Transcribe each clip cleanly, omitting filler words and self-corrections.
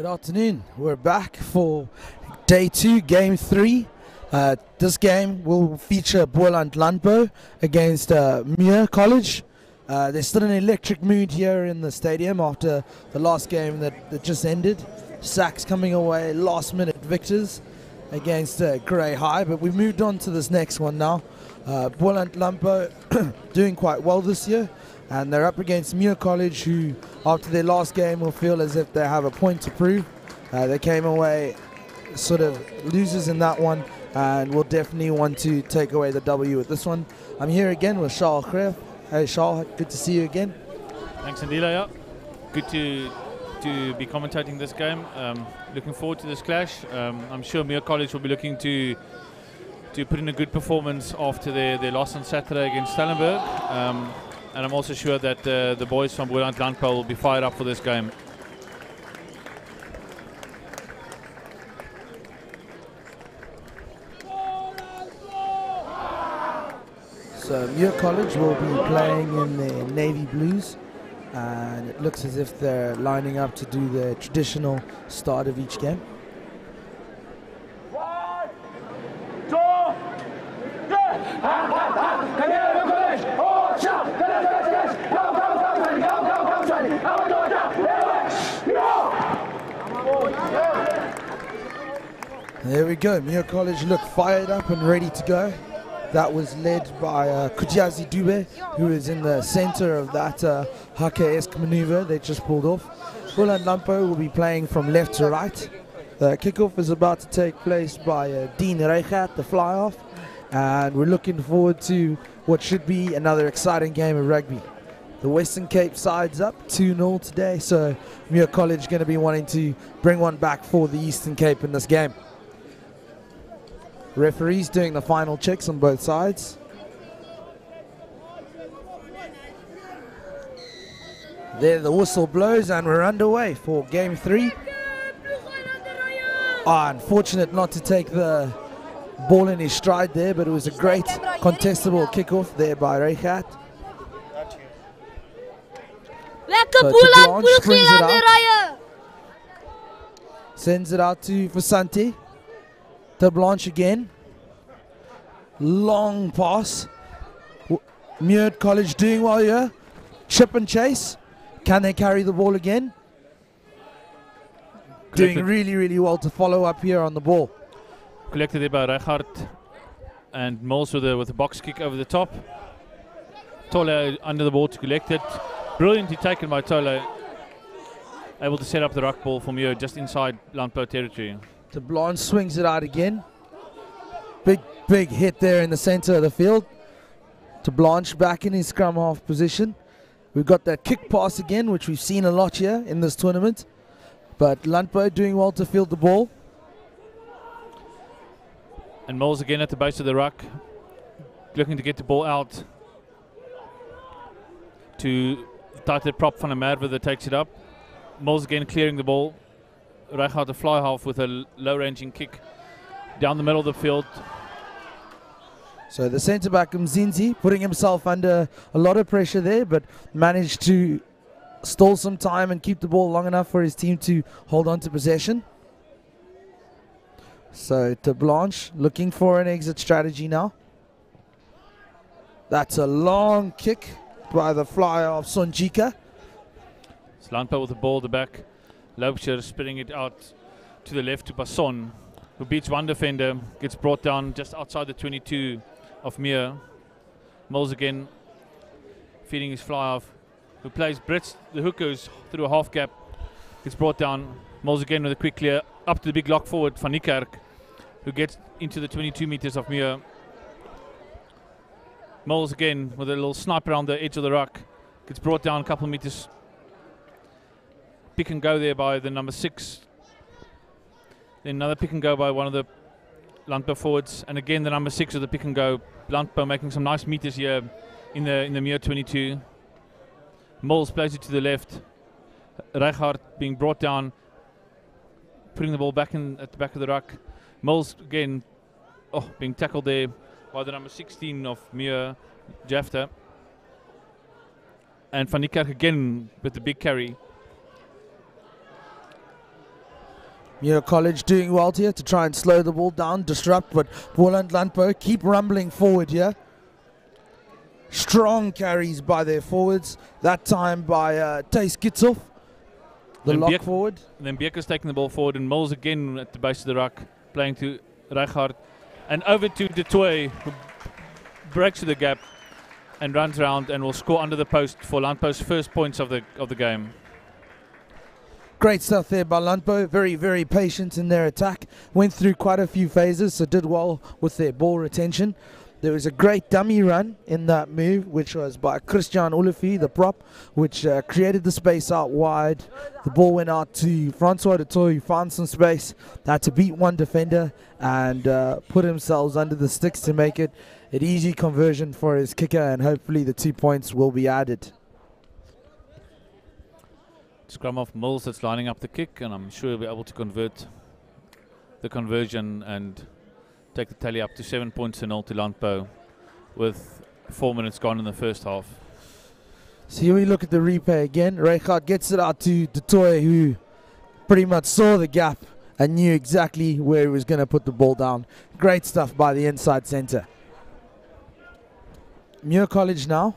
Good afternoon. We're back for day 2, game 3. This game will feature Boland Landbou against Muir College. There's still an electric mood here in the stadium after the last game that just ended. Sacks coming away, last minute victors against Grey High, but we've moved on to this next one now. Boland Landbou doing quite well this year, and they're up against Muir College, who after their last game will feel as if they have a point to prove. They came away sort of losers in that one, and will definitely want to take away the W with this one. I'm here again with Charles Greff. Hey Charles, good to see you again. Thanks Andila, yeah. Good to be commentating this game. Looking forward to this clash. I'm sure Muir College will be looking to put in a good performance after their loss on Saturday against Stellenberg. And I'm also sure that the boys from Boland Landbou will be fired up for this game. So Muir College will be playing in their navy blues, and it looks as if they're lining up to do the traditional start of each game. There we go. Muir College look fired up and ready to go. That was led by Kujazi Dube, who is in the center of that haka-esque maneuver they just pulled off. Boland Landbou will be playing from left to right. The kickoff is about to take place by Dean Reichat, the fly-off, and we're looking forward to what should be another exciting game of rugby. The Western Cape side's up 2-0 today, so Muir College going to be wanting to bring one back for the Eastern Cape in this game. Referees doing the final checks on both sides. There the whistle blows and we're underway for game 3. Unfortunate not to take the ball in his stride there, but it was a great contestable kickoff there by Reichat. So Boland springs it out. Sends it out to Fasante. To Blanche again. Long pass. Muir College doing well here. Chip and chase. Can they carry the ball again? Doing really, really well to follow up here on the ball. Collected there by Reichardt and Mols with a box kick over the top. Tole under the ball to collect it. Brilliantly taken by Tole. Able to set up the ruck ball for Muir just inside Landbou territory. De Blanche swings it out again. Big hit there in the center of the field. De Blanche back in his scrum half position. We've got that kick pass again, which we've seen a lot here in this tournament. But Landbou doing well to field the ball. And Moles again at the base of the ruck, looking to get the ball out to tighter prop van der Merwe that takes it up. Moles again clearing the ball. Reichardt a fly half with a low-ranging kick down the middle of the field. So the centre-back Mzinzi putting himself under a lot of pressure there, but managed to stall some time and keep the ball long enough for his team to hold on to possession. So De Blanche looking for an exit strategy now. That's a long kick by the fly of Sonjika. Landbou with the ball at the back. Loubser spinning it out to the left to Basson, who beats one defender, gets brought down just outside the 22 of Muir. Moles again feeding his fly off, who plays Brits, the hookers, through a half gap, gets brought down. Moles again with a quick clear up to the big lock forward, Van Niekerk, who gets into the 22 meters of Muir. Moles again with a little snipe around the edge of the ruck, gets brought down a couple of meters. Pick and go there by the number 6. Then another pick and go by one of the Landbou forwards, and again the number 6 of the pick and go. Landbou making some nice meters here in the Muir 22. Moles plays it to the left. Reichardt being brought down, putting the ball back in at the back of the ruck. Moles again being tackled there by the number 16 of Muir, Jafta. And Van Niekerk again with the big carry. Muir College doing well here to try and slow the ball down, disrupt, but Boland Landbou keep rumbling forward here. Strong carries by their forwards, that time by Thijs Kitsoff, the lock forward. And then Beker's taking the ball forward, and Mills again at the base of the ruck, playing to Reichardt. And over to Du Toit, who breaks through the gap and runs around and will score under the post for Landbou's first points of the game. Great stuff there by Landbou, very, very patient in their attack. Went through quite a few phases, so did well with their ball retention. There was a great dummy run in that move, which was by Christian Olifi, the prop, which created the space out wide. The ball went out to Francois du Toit, who found some space, had to beat one defender and put themselves under the sticks to make it an easy conversion for his kicker, and hopefully the 2 points will be added. Scrum off Mills that's lining up the kick, and I'm sure he'll be able to convert the conversion and take the tally up to 7 points to 0 to Landbou with 4 minutes gone in the first half. So here we look at the replay again. Reichardt gets it out to Du Toit, who pretty much saw the gap and knew exactly where he was going to put the ball down. Great stuff by the inside centre. Muir College now,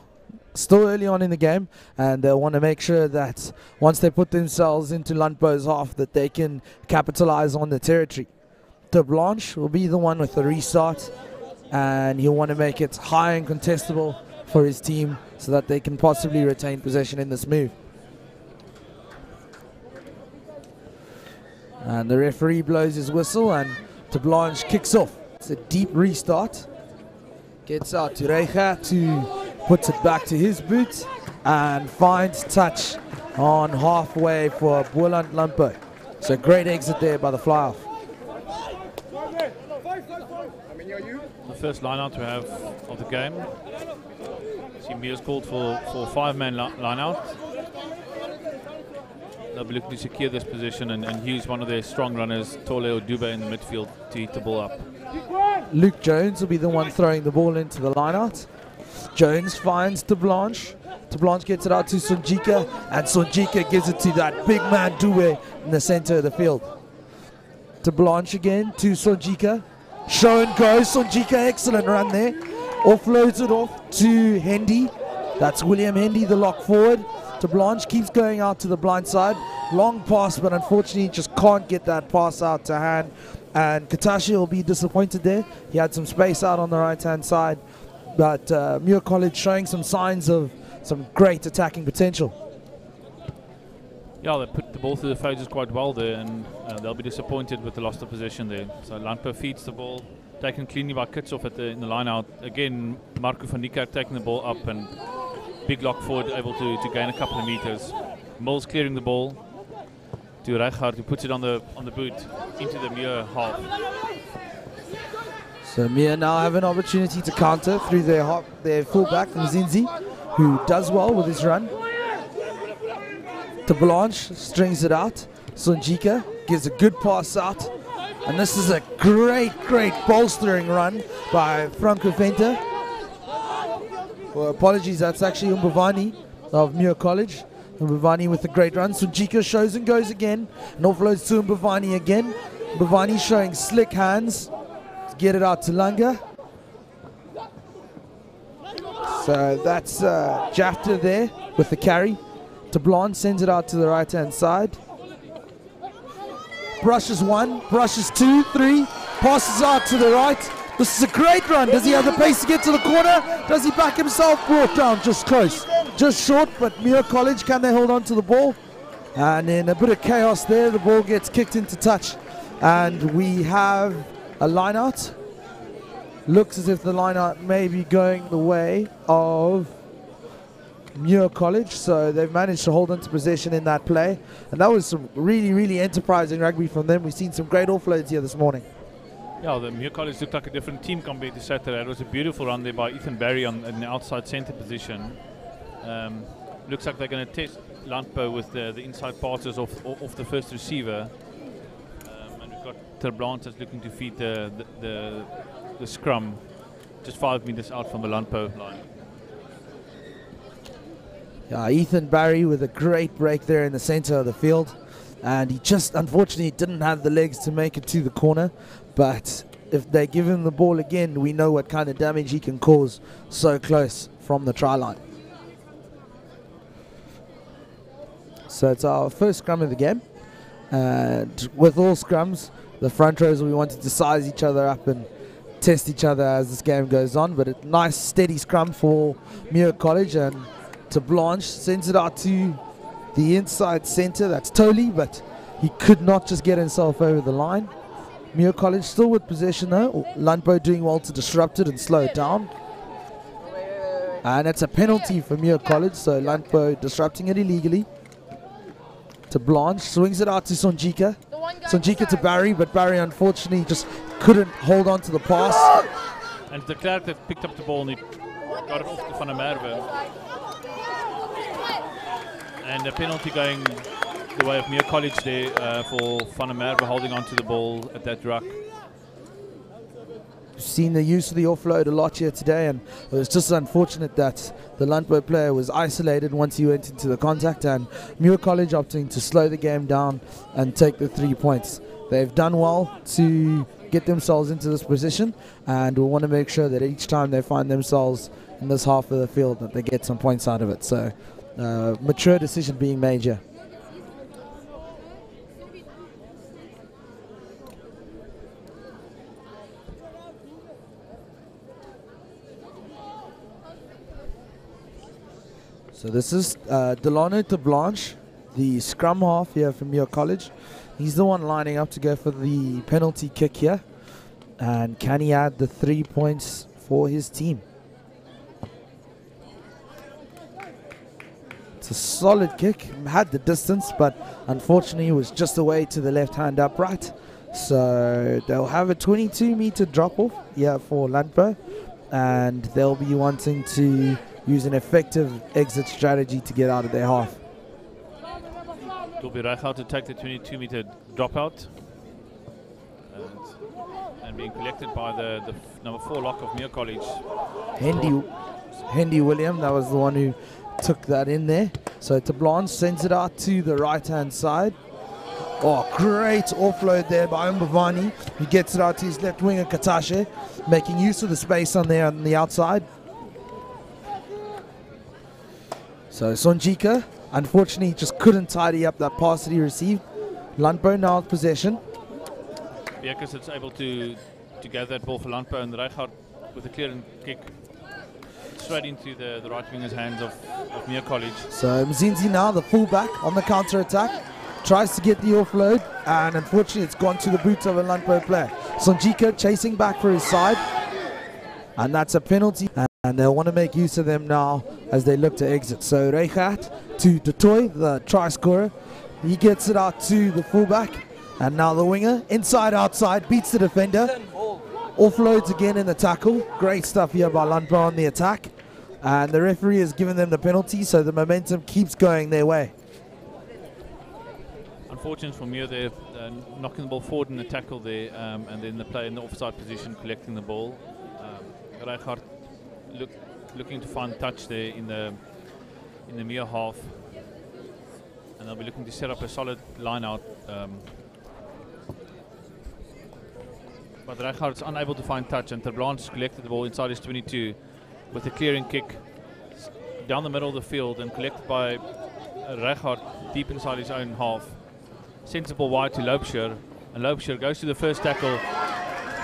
still early on in the game, and they want to make sure that once they put themselves into Landbou's half that they can capitalize on the territory. De Blanche will be the one with the restart, and he'll want to make it high and contestable for his team so that they can possibly retain possession in this move. And the referee blows his whistle and De Blanche kicks off. It's a deep restart. Gets out to Reichardt, who puts it back to his boot and finds touch on halfway for Boland Landbou. So great exit there by the fly-off. The first line-out we have of the game. See Muir's called for a 5-man line-out. They'll be looking to secure this position and use one of their strong runners, Tole Dube, in the midfield to hit the ball up. Luke Jones will be the one throwing the ball into the line-out. Jones finds De Blanche. De Blanche gets it out to Sonjika, and Sonjika gives it to that big man Dube in the center of the field. De Blanche again to Sonjika. Show and go. Sonjika, excellent run there. Offloads it off to Hendy. That's William Hendy, the lock forward. De Blanche keeps going out to the blind side. Long pass, but unfortunately just can't get that pass out to hand. And Katashi will be disappointed there. He had some space out on the right-hand side. But Muir College showing some signs of some great attacking potential. Yeah, they put the ball through the phases quite well there, and they'll be disappointed with the loss of possession there. So Landbou feeds the ball, taken cleanly by Kitsoff in the line out. Again, Marco van Niekerk taking the ball up, and big lock forward able to gain a couple of meters. Mills clearing the ball to Reichardt, who puts it on the boot into the Muir half. So Muir now have an opportunity to counter through their fullback Mzinzi, who does well with his run. De Blanche strings it out. Sonjika gives a good pass out. And this is a great bolstering run by Franco Venter. Well, apologies, that's actually Umbavani of Muir College. Umbavani with a great run. Sonjika shows and goes again. And offloads to Umbavani again. Umbavani showing slick hands to get it out to Langa. So that's Jafta there with the carry. De Blanche sends it out to the right-hand side. Brushes one, brushes two, three, passes out to the right. This is a great run. Does he have the pace to get to the corner? Does he back himself? Brought down just close. Just short, but Muir College, can they hold on to the ball? And in a bit of chaos there, the ball gets kicked into touch. And we have a line-out. Looks as if the line-out may be going the way of Muir College, so they've managed to hold on to possession in that play, and that was some really enterprising rugby from them. We've seen some great offloads here this morning. Yeah, the Muir College looked like a different team compared to Saturday. It was a beautiful run there by Ethan Barry in the outside centre position. Looks like they're going to test Landbou with the inside passes off the first receiver, and we've got De Blanche that's looking to feed the scrum just 5 meters out from the Landbou line. Yeah, Ethan Barry with a great break there in the center of the field. and he just unfortunately didn't have the legs to make it to the corner. But if they give him the ball again, we know what kind of damage he can cause so close from the try line. So it's our first scrum of the game, and with all scrums, the front rows will be wanting to size each other up and test each other as this game goes on. But a nice steady scrum for Muir College, and to Blanche sends it out to the inside centre. That's Toley, but he could not just get himself over the line. Muir College still with possession though. Landbou doing well to disrupt it and slow it down. And it's a penalty for Muir College, so Landbou disrupting it illegally. To Blanche, swings it out to Sonjika. Sonjika to Barry, but Barry unfortunately just couldn't hold on to the pass. And de Klerk that picked up the ball and he got it off to Van der Merwe. And a penalty going the way of Muir College there for Van der Merwe holding on to the ball at that ruck. We've seen the use of the offload a lot here today, and it was just unfortunate that the Landbou player was isolated once he went into the contact, and Muir College opting to slow the game down and take the 3 points. They've done well to get themselves into this position, and we'll want to make sure that each time they find themselves in this half of the field that they get some points out of it. So mature decision being made here. So this is Delano to Blanche, the scrum half here from Muir College. He's the one lining up to go for the penalty kick here. And can he add the 3 points for his team? It's a solid kick, had the distance, but unfortunately it was just away to the left-hand upright. So they'll have a 22-meter drop-off here for Landbou, and they'll be wanting to use an effective exit strategy to get out of their half. It will be Reichhout to take the 22-meter dropout and being collected by the number 4 lock of Muir College. Hendy William, that was the one who took that in there. So Blanche sends it out to the right-hand side. Oh, great offload there by Mbavani. He gets it out to his left winger, Katashe, making use of the space on there on the outside. So Sonjika, unfortunately, just couldn't tidy up that pass that he received. Landbou now with possession. Beekers is able to gather that ball for Landbou, and Reichhout with a clear kick straight into the right winger's hands of Muir College. So Mzinzi now, the fullback on the counter-attack, tries to get the offload, and unfortunately it's gone to the boots of a Landbou player. Sonjika chasing back for his side, and that's a penalty. And they'll want to make use of them now as they look to exit. So Reichat to Du Toit, the try scorer. He gets it out to the fullback. And now the winger, inside, outside, beats the defender. Offloads again in the tackle. Great stuff here by Landbou on the attack. And the referee has given them the penalty, so the momentum keeps going their way. Unfortunate for Muir, they're knocking the ball forward in the tackle there, and then the player in the offside position collecting the ball. Reichat looking to find touch there in the Muir half, and they'll be looking to set up a solid line out. But Reichat is unable to find touch, and Terblanche collected the ball inside his 22 with a clearing kick down the middle of the field and collected by Reichat deep inside his own half. Sends the ball wide to Loopshire, and Loopshire goes to the first tackle.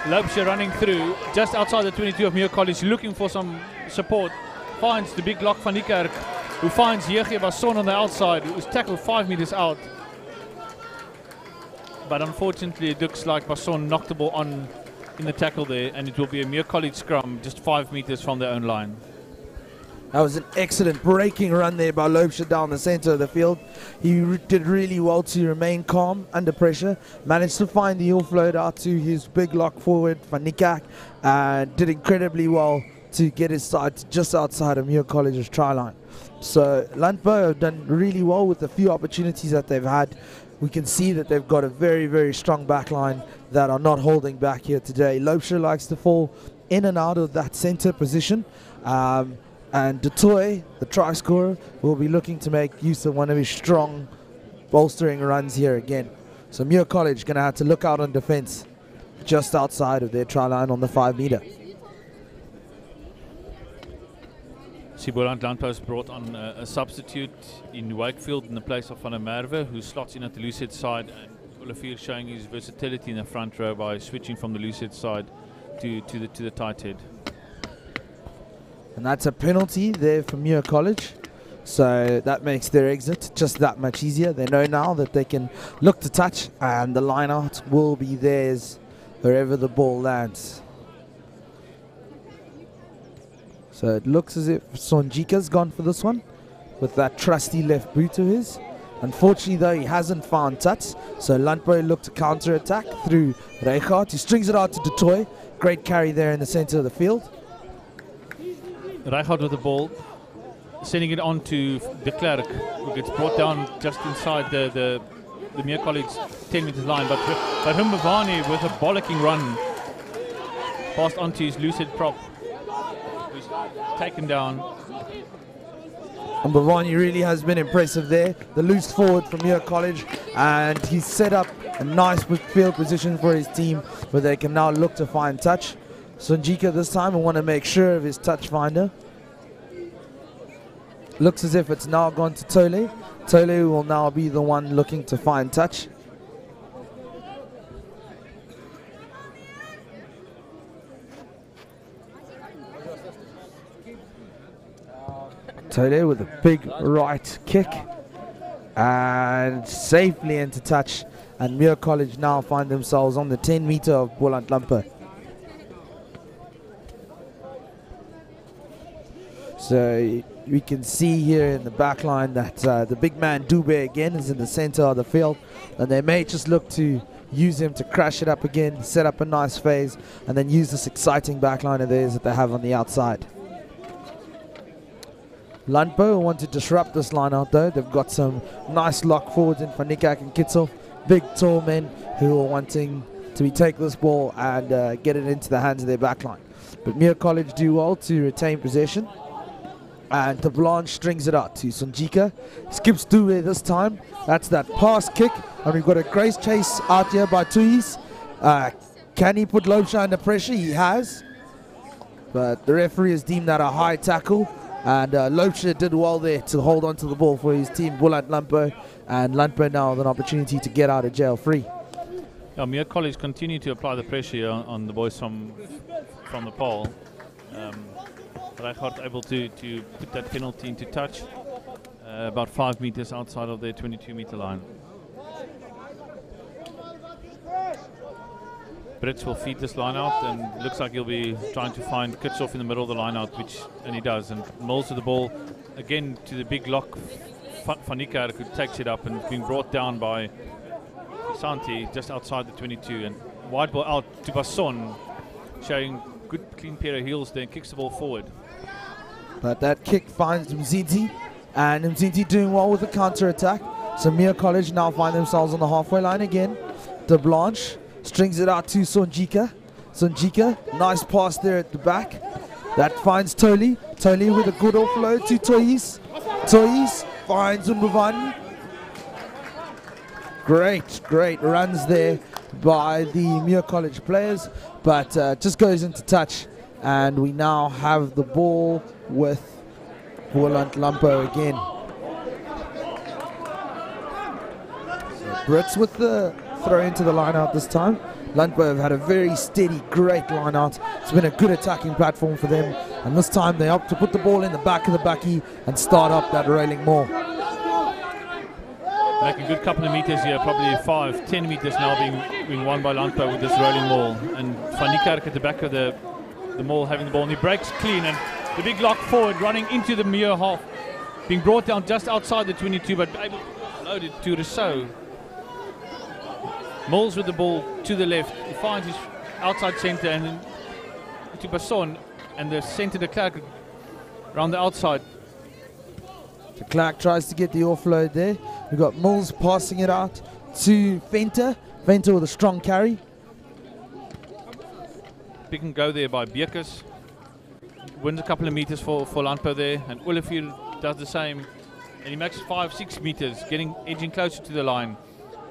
Loopshire running through just outside the 22 of Muir College, looking for some support. Finds the big lock van die Kerk, who finds Jeche Basson on the outside, who was tackled 5 meters out. But unfortunately, it looks like Basson knocked the ball on in the tackle there, and it will be a Muir College scrum just 5 meters from their own line. That was an excellent breaking run there by Loopshire down the center of the field. He did really well to remain calm under pressure. Managed to find the offload out to his big lock forward, Van Niekerk, and did incredibly well to get his side to just outside of Muir College's try line. So Landbou have done really well with the few opportunities that they've had. We can see that they've got a very, very strong back line that are not holding back here today. Loopshire likes to fall in and out of that center position. And Du Toit, the try scorer, will be looking to make use of one of his strong bolstering runs here again. So Muir College going to have to look out on defense just outside of their try line on the 5 meter. Boland Landbou's brought on a substitute in Wakefield in the place of Van der Merwe, who slots in at the loose-head side, and Olivier showing his versatility in the front row by switching from the loose-head side to the tight head. And that's a penalty there for Muir College. So that makes their exit just that much easier. They know now that they can look to touch, and the line out will be theirs wherever the ball lands. So it looks as if Sonjika's gone for this one with that trusty left boot of his. Unfortunately, though, he hasn't found touch. So Landbou look to counter-attack through Reichardt, who strings it out to Du Toit. Great carry there in the center of the field. Reichardt with the ball, sending it on to de Klerk, who gets brought down just inside the Muir College 10 meters line. But Humbavani with a bollocking run passed onto his loose-head prop, who's taken down. And Bhavani really has been impressive there. The loose forward from Muir College, and he's set up a nice field position for his team where they can now look to find touch. Sonjika this time will want to make sure of his touch finder. Looks as if it's now gone to Tole. Tole will now be the one looking to find touch. Tole with a big right kick and safely into touch, and Muir College now find themselves on the 10 meter of Boland Landbou. So we can see here in the back line that the big man Dube again is in the center of the field, and they may just look to use him to crash it up again, set up a nice phase, and then use this exciting back line of theirs that they have on the outside. Landbou want to disrupt this line out though. They've got some nice lock forwards in Fanikak and Kitzel, big tall men who are wanting to take this ball and get it into the hands of their back line. But Muir College do well to retain possession, and the Blanche strings it out to Sonjika. Skips Due this time. That's that pass kick, and we've got a grace chase out here by Tuis. Can he put Lobsha under pressure? He has, but the referee has deemed that a high tackle. And Lobsha did well there to hold on to the ball for his team, Boland Landbou, and Landbou now with an opportunity to get out of jail free. Muir College continue to apply the pressure on the boys from the pole. Reichardt able to put that penalty into touch about 5 meters outside of their 22-meter line. Brits will feed this line out, and looks like he'll be trying to find Kitsoff in the middle of the line out, and he does. And Mills with the ball again to the big lock. Fanikar, who takes it up and is being brought down by Santi just outside the 22. And wide ball out to Basson, showing good clean pair of heels there, and kicks the ball forward. But that kick finds Mzinti, and Mzinti doing well with the counter attack. So Muir College now find themselves on the halfway line again. De Blanche strings it out to Sonjika. Sonjika, nice pass there at the back. That finds Tole. Tole with a good offload to Tois. Tois finds Umbavani. Great runs there by the Muir College players, but just goes into touch, and we now have the ball with Boland Landbou again. So Brits with the throw into the line out this time. Landbou have had a very steady, great line out. It's been a good attacking platform for them, and this time they opt to put the ball in the back of the bucky and start up that rolling maul. Making a good couple of meters here, probably 5-10 meters now being won by Landbou with this rolling maul. And Van Niekerk at the back of the maul having the ball, and he breaks clean, and the big lock forward running into the Muir half, being brought down just outside the 22, but able to load it to Rousseau. Mills with the ball to the left, he finds his outside centre and then to Basson, and the centre de Klerk around the outside. De Klerk tries to get the offload there. We've got Mills passing it out to Venter. Venter with a strong carry. Pick and go there by Bekes. Wins a couple of meters for Landbou there, and Olivier does the same. And he makes 5-6 meters, edging closer to the line.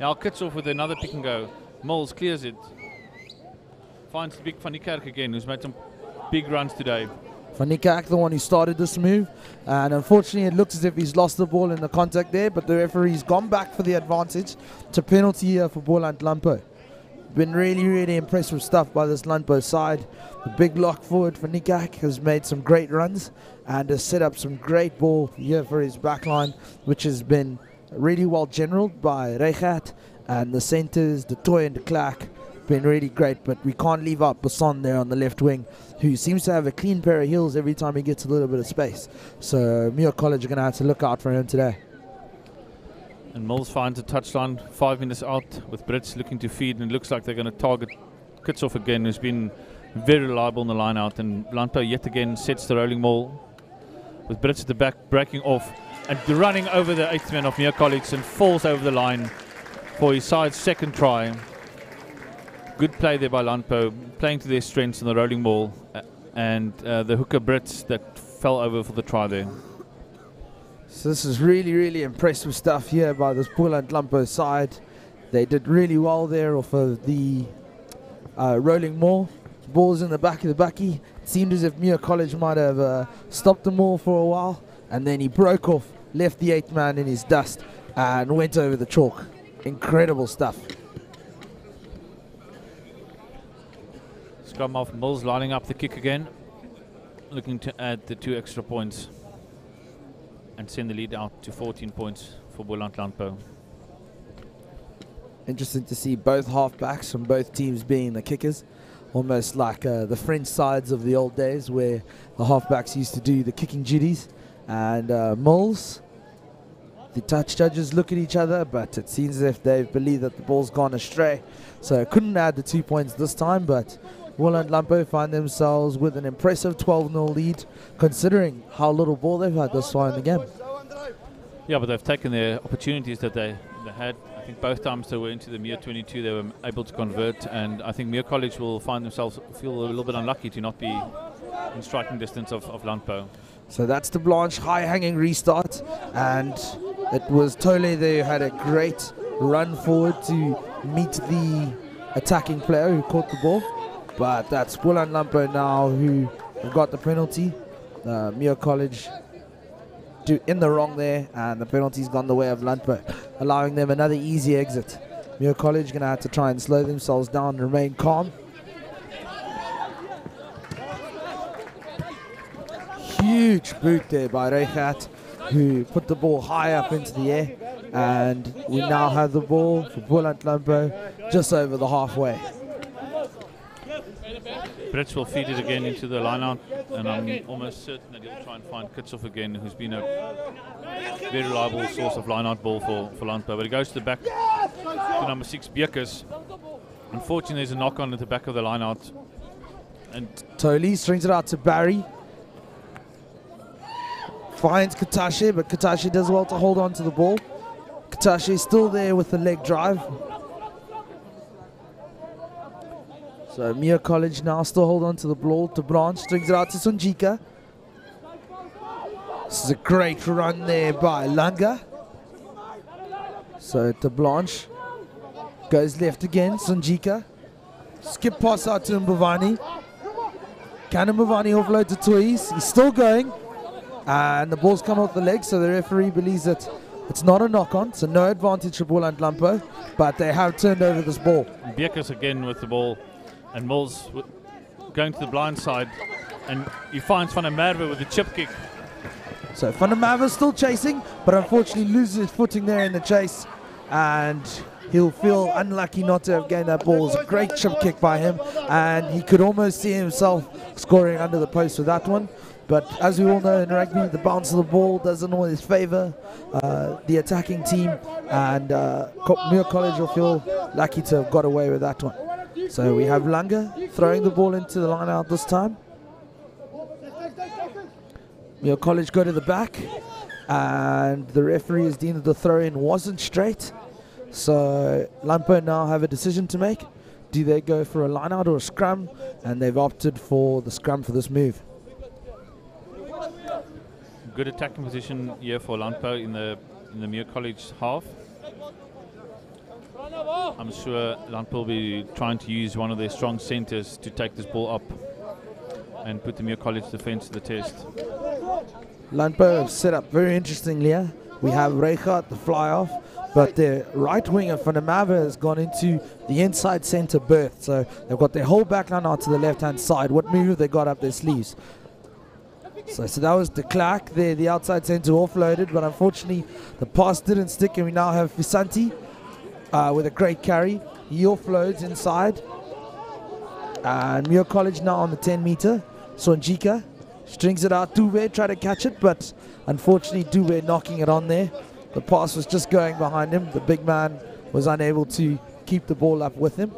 Now cuts off with another pick and go. Mills clears it. Finds the big Van Niekerk again, who's made some big runs today. Van Niekerk, the one who started this move, and unfortunately it looks as if he's lost the ball in the contact there, but the referee's gone back for the advantage. It's a penalty here for Boland Landbou. Been really impressed with stuff by this Landbou side. The big lock forward for Niekerk has made some great runs and has set up some great ball here for his backline, which has been really well generaled by Rob, and the centres, de Toit and de Klerk, been really great, but we can't leave out Boland there on the left wing, who seems to have a clean pair of heels every time he gets a little bit of space. So Muir College are going to have to look out for him today. And Mills finds a touchline 5 minutes out with Brits looking to feed, and it looks like they're going to target Kitsoff again, who's been very reliable in the line out. And Landbou yet again sets the rolling maul with Brits at the back breaking off and running over the 8th man of Muir College and falls over the line for his side's second try. Good play there by Landbou, playing to their strengths in the rolling maul, and the hooker Brits that fell over for the try there. So this is really impressive stuff here by this Boland Landbou side. They did really well there off of the rolling maul. Ball's in the back of the backy. It seemed as if Muir College might have stopped the maul for a while, and then he broke off, left the 8th man in his dust, and went over the chalk. Incredible stuff. Scrum off, Mills lining up the kick again, looking to add the 2 extra points and send the lead out to 14 points for Boland Landbou. Interesting to see both halfbacks from both teams being the kickers, almost like the French sides of the old days where the halfbacks used to do the kicking duties. And Mills, the touch judges look at each other, but it seems as if they believe that the ball's gone astray. So couldn't add the 2 points this time, but Boland Landbou find themselves with an impressive 12-0 lead, considering how little ball they've had this far in the game. Yeah, but they've taken their opportunities that they had. I think both times they were into the Muir 22, they were able to convert, and I think Muir College will find themselves feel a little bit unlucky to not be in striking distance of Landbou. So that's the Blanche high-hanging restart, and it was Tole there who had a great run forward to meet the attacking player who caught the ball. But that's Boland Landbou now who have got the penalty. Muir College in the wrong there, and the penalty's gone the way of Landbou, allowing them another easy exit. Muir College going to have to try and slow themselves down and remain calm. Huge boot there by Rob, who put the ball high up into the air, and we now have the ball for Boland Landbou just over the halfway. Brits will feed it again into the line-out, and I'm almost certain that he'll try and find Kitsoff again, who's been a very reliable source of line-out ball for Landbou. But he goes to the back to number 6, Bierkes. Unfortunately, there's a knock-on at the back of the line-out. And Tole strings it out to Barry. Finds Katashe, but Katashe does well to hold on to the ball. Katashe still there with the leg drive. So Muir College now still hold on to the ball to Blanche, strings it out to Sonjika. This is a great run there by Langa. So to Blanche, goes left again, Sonjika. Skip pass out to Mbavani. Can Mbavani offload to Toys? He's still going. And the ball's come off the leg, so the referee believes that it's not a knock-on, so no advantage for Boland Landbou, but they have turned over this ball. Bierkes again with the ball, and Mills going to the blind side, and he finds Van der Merwe with the chip kick. So Van der Merwe still chasing, but unfortunately loses his footing there in the chase, and he'll feel unlucky not to have gained that ball. It's a great chip kick by him, and he could almost see himself scoring under the post with that one. But as we all know in rugby, the bounce of the ball doesn't always favour the attacking team, and Muir College will feel lucky to have got away with that one. So we have Langa throwing the ball into the line out this time. Muir College go to the back, and the referee has deemed that the throw-in wasn't straight. So Landbou now have a decision to make. Do they go for a line out or a scrum? And they've opted for the scrum for this move. good attacking position here for Landbou in the Muir College half. I'm sure Landbou will be trying to use one of their strong centres to take this ball up and put the Muir College defence to the test. Landbou have set up very interestingly here. We have Reichardt, the fly off, but their right winger Van der Merwe has gone into the inside centre berth. So they've got their whole back line out to the left-hand side. What move have they got up their sleeves? So that was de Klerk there, the outside centre offloaded, but unfortunately the pass didn't stick, and we now have Visanti with a great carry. He offloads inside. And Muir College now on the 10 metre. Sonjika strings it out. Duwe tried to catch it, but unfortunately Duwe knocking it on there. The pass was just going behind him. The big man was unable to keep the ball up with him.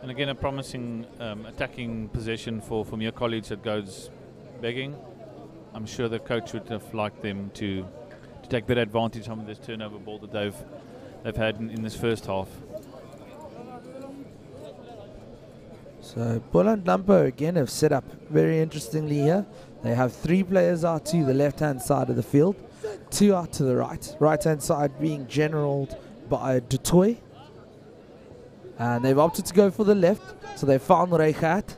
And again, a promising attacking possession for Muir College that goes begging. I'm sure the coach would have liked them to take better advantage of this turnover ball that they've had in this first half. So Boland Landbou again have set up very interestingly here. They have 3 players out to the left-hand side of the field, 2 out to the right. Right-hand side being generaled by Du Toit. And they've opted to go for the left, so they found Reichardt.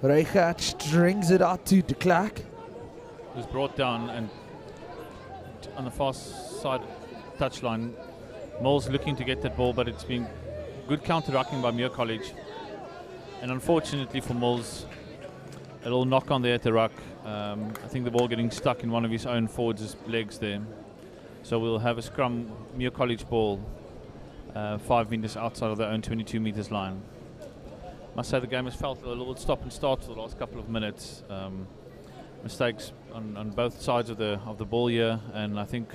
Reichardt strings it out to de Klerk. It was brought down, and on the far side touchline, Mole's looking to get that ball, but it's been good counter-rucking by Muir College. And unfortunately for Moles, a little knock on there at the ruck. I think the ball getting stuck in one of his own forwards' legs there. So we'll have a scrum, Muir College ball, 5 metres outside of their own 22 metres line. Must say the game has felt a little stop and start for the last couple of minutes. Mistakes on both sides of the ball here, and I think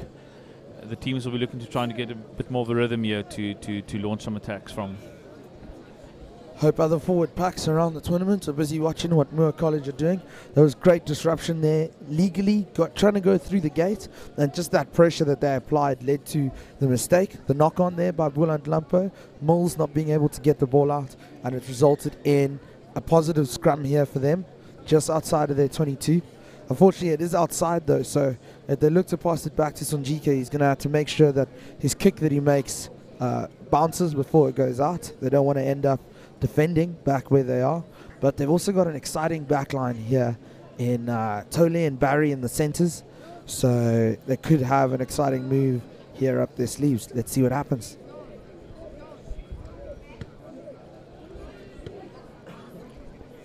the teams will be looking to try and get a bit more of a rhythm here to launch some attacks from. Hope other forward packs around the tournament are busy watching what Muir College are doing. There was great disruption there legally, trying to go through the gate, and just that pressure that they applied led to the mistake, the knock on there by Boland Landbou. Moles not being able to get the ball out, and it resulted in a positive scrum here for them, just outside of their 22. Unfortunately, it is outside though, so if they look to pass it back to Sonjika, he's going to have to make sure that his kick that he makes bounces before it goes out. They don't want to end up defending back where they are, but they've also got an exciting back line here in Tole and Barry in the centres, so they could have an exciting move here up their sleeves. Let's see what happens.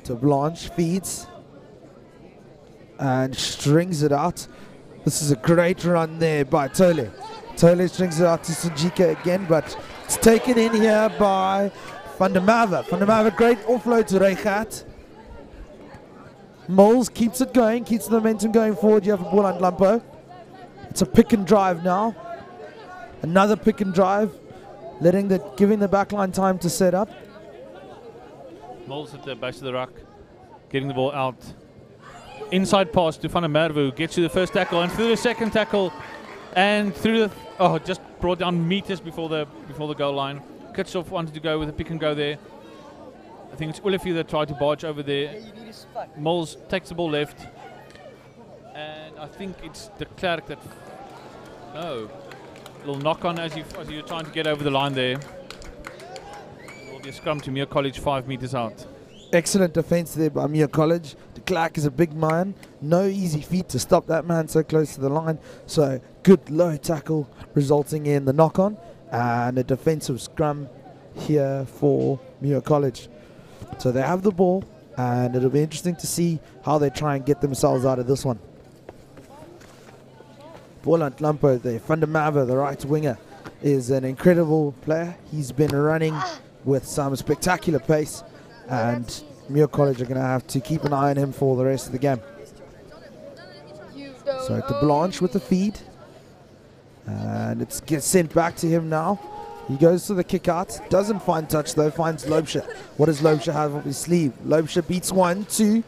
To Blanche, feeds and strings it out. This is a great run there by Tole. Tole strings it out to Sonjika again, but it's taken in here by Van der Merwe. Van der Merwe, great offload to Reichardt. Moles keeps it going, keeps the momentum going forward here for Boland Landbou. It's a pick and drive now. Another pick and drive, giving the backline time to set up. Moles at the base of the ruck, getting the ball out. Inside pass to Van der Merwe, who gets to the first tackle and through the second tackle and through the just brought down meters before the goal line. Kitsoff wanted to go with a pick and go there. I think it's Ulefi that tried to barge over there. Moles takes the ball left, and I think it's de Klerk that a little knock on as you're trying to get over the line there. It will be a scrum to Muir College 5 metres out. Excellent defence there by Muir College. De Klerk is a big man. No easy feat to stop that man so close to the line. So good low tackle resulting in the knock on and a defensive scrum here for Muir College. So they have the ball, and it'll be interesting to see how they try and get themselves out of this one. Boland Landbou there, Van der Merwe, the right winger, is an incredible player. He's been running with some spectacular pace, and Muir College are going to have to keep an eye on him for the rest of the game. So to Blanche with the feed, and it gets sent back to him now. He goes to the kick out, doesn't find touch though, finds Loubser. What does Loubser have up his sleeve? Loubser beats 1-2.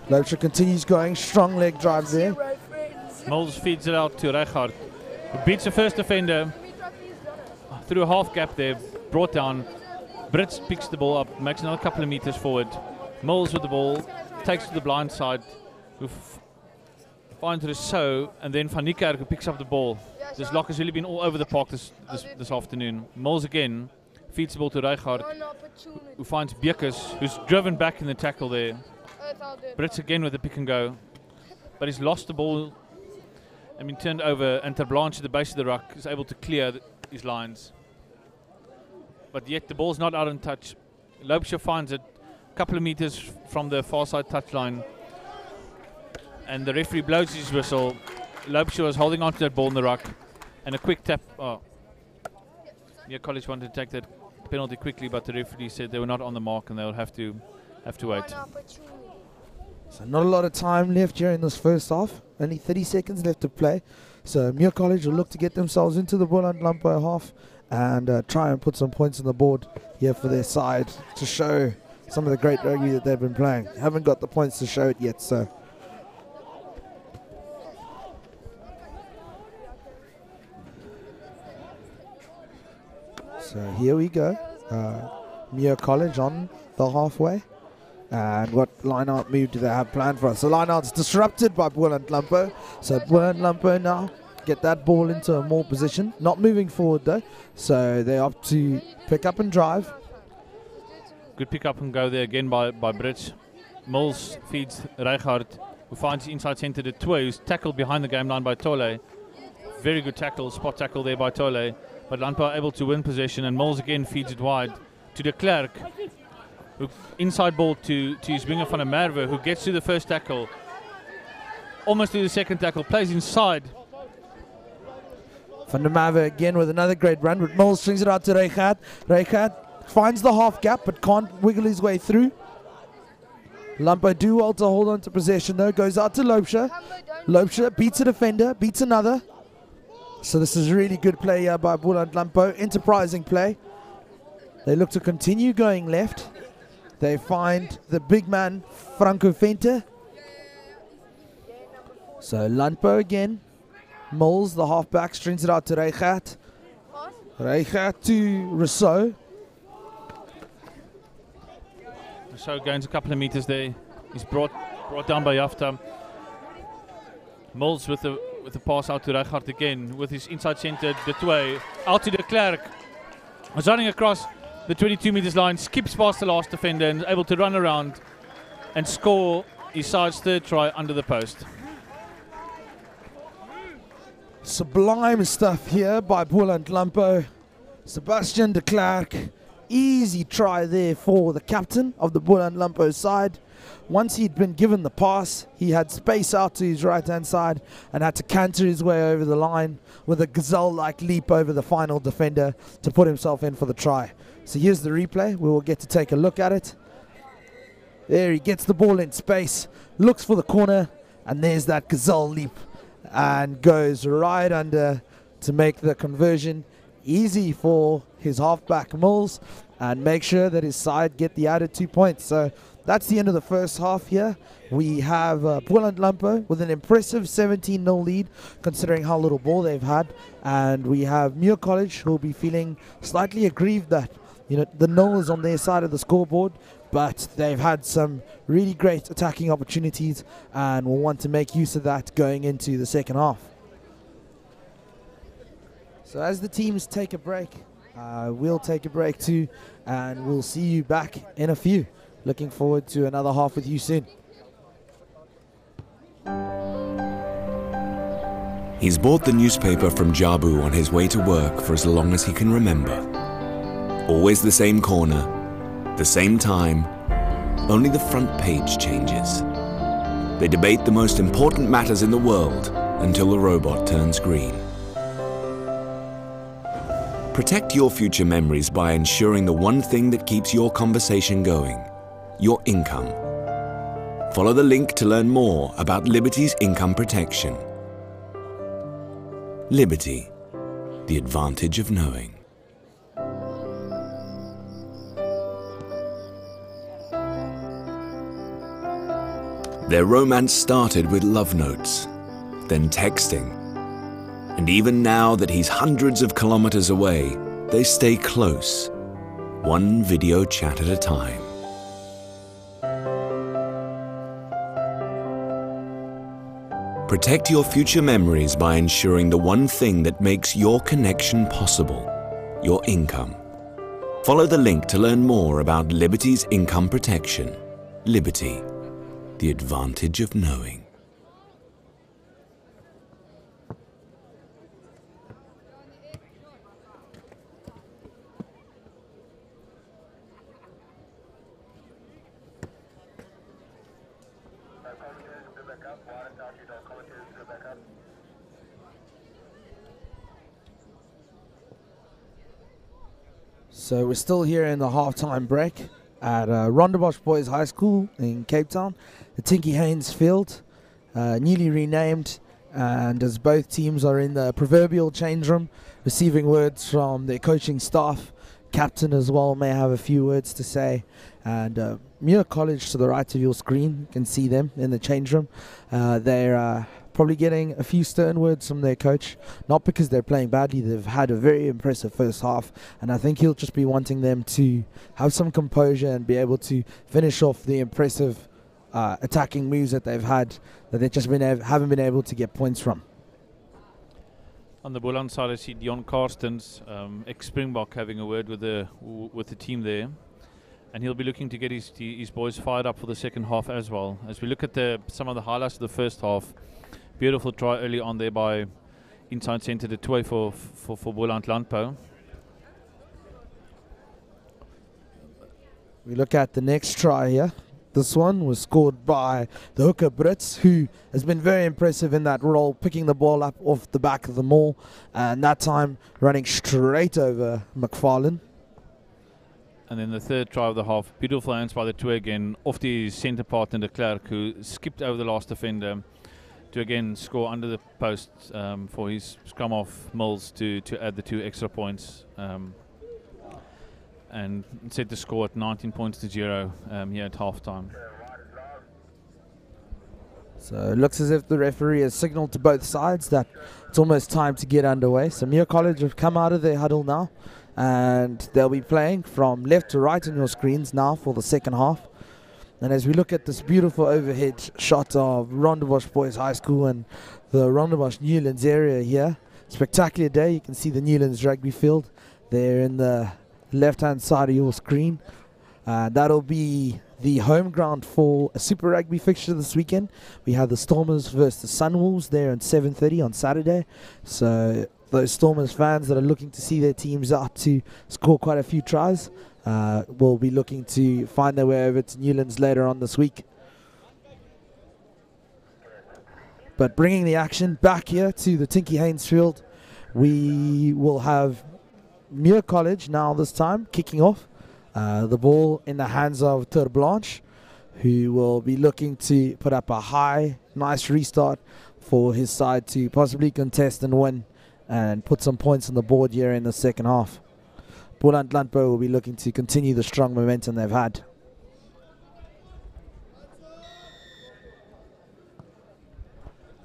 Loubser continues going, strong leg drive there. Moles feeds it out to Reichardt, who beats the first defender through a half gap there, brought down. Brits picks the ball up, makes another couple of meters forward. Moles with the ball, takes to the blind side, who finds Rousseau, and then Van Niekerk who picks up the ball. This lock has really been all over the park this afternoon. Mills again feeds the ball to Rijkaard, who finds Bekes, who's driven back in the tackle there. Brits again with the pick and go, but he's lost the ball and been turned over, and Ter Blanche at the base of the ruck is able to clear his lines. But yet the ball's not out in touch. Loubser finds it a couple of meters from the far side touchline, and the referee blows his whistle. Loubser was holding on to that ball in the ruck, and a quick tap. Muir College wanted to take that penalty quickly, but the referee said they were not on the mark and they'll have to wait. So not a lot of time left here in this first half. Only 30 seconds left to play. So Muir College will look to get themselves into the Boland Landbou half and try and put some points on the board here for their side to show some of the great rugby that they've been playing. Haven't got the points to show it yet, so. So here we go. Muir College on the halfway. And what line-out move do they have planned for us? So line-out's disrupted by Boland Landbou. So Boland Landbou now get that ball into a more position. Not moving forward though. So they opt to pick up and drive. Good pick up and go there again by Brits. Mills feeds Rijkaard, who finds inside centre de Toit, who's tackled behind the game line by Tole. Very good tackle, spot tackle there by Tole. But Landbou able to win possession, and Mills again feeds it wide to de Klerk. Inside ball to his winger Van der Merwe, who gets to the first tackle, almost to the second tackle, plays inside. Van der Merwe again with another great run, but Mills strings it out to Rijkaard. Rijkaard finds the half gap but can't wiggle his way through. Landbou do well to hold on to possession though, goes out to Loubser. Loubser beats a defender, beats another. So this is really good play here by Boland Landbou, enterprising play. They look to continue going left. They find the big man, Franco Venter. So Landbou again. Mills, the halfback, strings it out to Rijkaard. Rijkaard to Rousseau. Rousseau gains a couple of meters there. He's brought down by Jafta. Mills with the pass out to Rijkaard again with his inside centre, de Toit. Out to de Klerk. Was running across the 22 meters line, skips past the last defender and is able to run around and score his side's third try under the post. Sublime stuff here by Boland Landbou. Sebastian de Klerk. Easy try there for the captain of the Boland Landbou side. Once he'd been given the pass, he had space out to his right-hand side and had to canter his way over the line with a gazelle-like leap over the final defender to put himself in for the try. So here's the replay. We will get to take a look at it. There he gets the ball in space, looks for the corner, and there's that gazelle leap and goes right under to make the conversion easy for his halfback Mills and make sure that his side get the added 2 points. So that's the end of the first half here. We have Boland Landbou with an impressive 17-0 lead considering how little ball they've had, and we have Muir College who will be feeling slightly aggrieved that the 0 is on their side of the scoreboard, but they've had some really great attacking opportunities and will want to make use of that going into the second half. So as the teams take a break, we'll take a break too, and we'll see you back in a few. Looking forward to another half with you soon. He's bought the newspaper from Jabu on his way to work for as long as he can remember. Always the same corner, the same time, only the front page changes. They debate the most important matters in the world until the robot turns green. Protect your future memories by ensuring the one thing that keeps your conversation going, your income. Follow the link to learn more about Liberty's income protection. Liberty, the advantage of knowing. Their romance started with love notes, then texting. And even now that he's hundreds of kilometers away, they stay close, one video chat at a time. Protect your future memories by ensuring the one thing that makes your connection possible, your income. Follow the link to learn more about Liberty's income protection. Liberty, the advantage of knowing. So we're still here in the halftime break at Rondebosch Boys High School in Cape Town, the Tinky Haynes Field, newly renamed, and as both teams are in the proverbial change room, receiving words from their coaching staff, captain as well may have a few words to say, and Muir College to the right of your screen, you can see them in the change room. They're probably getting a few stern words from their coach, not because they're playing badly. They've had a very impressive first half, and I think he'll just be wanting them to have some composure and be able to finish off the impressive attacking moves that they've had, that they just haven't been able to get points from. On the Boland side, I see Dion Karstens, ex-Springbok, having a word with the team there, and he'll be looking to get his boys fired up for the second half as well. As we look at some of the highlights of the first half, beautiful try early on there by inside centre de Toit for Boland Landbou. We look at the next try here. This one was scored by the hooker Brits, who has been very impressive in that role, picking the ball up off the back of the maul, and that time running straight over McFarlane. And then the third try of the half, beautiful hands by the Toit again, off the centre partner de Klerk, who skipped over the last defender to again score under the post for his scrum off Mills to add the 2 extra points and set the score at 19 points to 0 here at half time. So it looks as if the referee has signalled to both sides that it's almost time to get underway. So Muir College have come out of their huddle now, and they'll be playing from left to right on your screens now for the second half. And as we look at this beautiful overhead shot of Rondebosch Boys High School and the Rondebosch Newlands area here, spectacular day. You can see the Newlands rugby field there in the left-hand side of your screen. That'll be the home ground for a Super Rugby fixture this weekend. We have the Stormers versus the Sunwolves there at 7:30 on Saturday. So those Stormers fans that are looking to see their teams out to score quite a few tries will be looking to find their way over to Newlands later on this week. But bringing the action back here to the Tinky Haynes Field, we will have Muir College now this time kicking off. The ball in the hands of Ter Blanche, who will be looking to put up a high, nice restart for his side to possibly contest and win and put some points on the board here in the second half. Boland Landbou will be looking to continue the strong momentum they've had.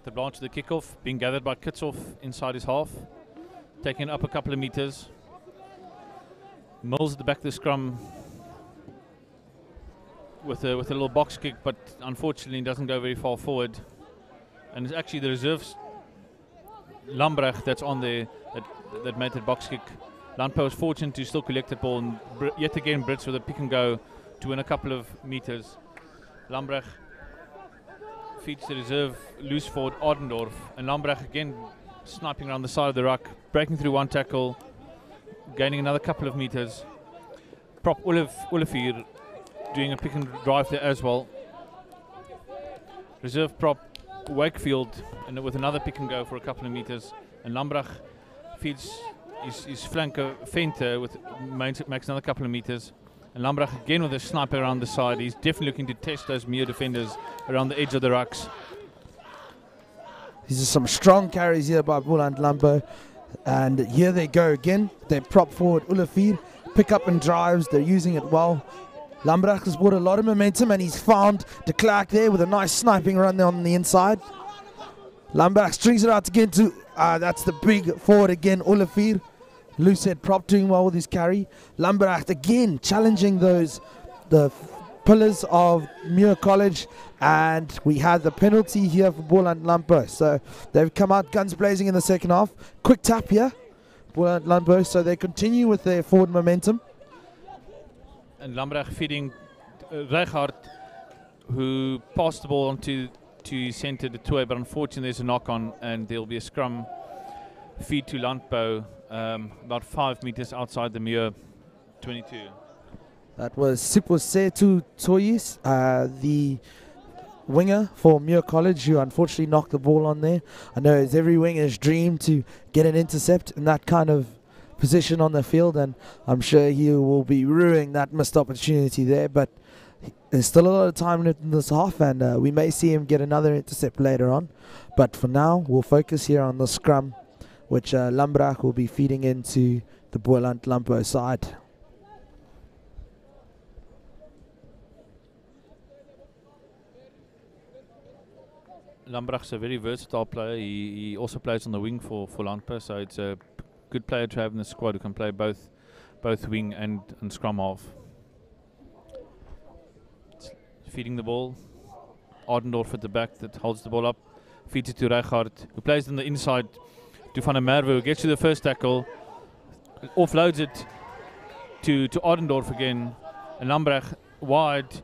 The Blanche to the kickoff, being gathered by Kitsoff inside his half, taking it up a couple of metres. Mills at the back of the scrum with a little box kick, but unfortunately doesn't go very far forward. And it's actually the reserves Lambrecht that's on there that made that box kick. Landbou was fortunate to still collect the ball, and yet again Brits with a pick and go to win a couple of metres. Lambrecht feeds the reserve loose forward Ardendorf, and Lambrecht again sniping around the side of the ruck, breaking through one tackle, gaining another couple of metres. Prop Olivier doing a pick and drive there as well. Reserve prop Wakefield and with another pick and go for a couple of metres, and Lambrecht feeds his flanker Fenter with makes another couple of metres, and Lambrecht again with a sniper around the side. He's definitely looking to test those Muir defenders around the edge of the rucks. These are some strong carries here by Boland Landbou, and here they go again. They prop forward Olivier, pick up and drives. They're using it well. Lambrecht has brought a lot of momentum, and he's found de Klerk there with a nice sniping run there on the inside. Lambrecht strings it out again to that's the big forward again, Olivier. Loose head prop doing well with his carry. Lambrecht again challenging the pillars of Muir College, and we had the penalty here for Boland Landbou. So they've come out guns blazing in the second half. Quick tap here, Boland Landbou. So they continue with their forward momentum. And Lambrecht feeding Reichardt, who passed the ball onto centre de Toit, but unfortunately there's a knock on, and there'll be a scrum feed to Landbou, about 5 meters outside the Muir 22. That was Sebastian de Klerk, the winger for Muir College, who unfortunately knocked the ball on there. I know it's every winger's dream to get an intercept in that kind of position on the field, and I'm sure he will be ruining that missed opportunity there, but there's still a lot of time in this half, and we may see him get another intercept later on. But for now, we'll focus here on the scrum, which Lambrecht will be feeding into the Boland Landbou side. Lambrecht's a very versatile player. He also plays on the wing for Landbou, so it's a good player to have in the squad who can play both wing and scrum half. Feeding the ball, Ardendorf at the back that holds the ball up, feeds it to Reichardt, who plays on the inside to Van der Merwe, who gets to the first tackle, offloads it to Ardendorf again, and Lambrecht wide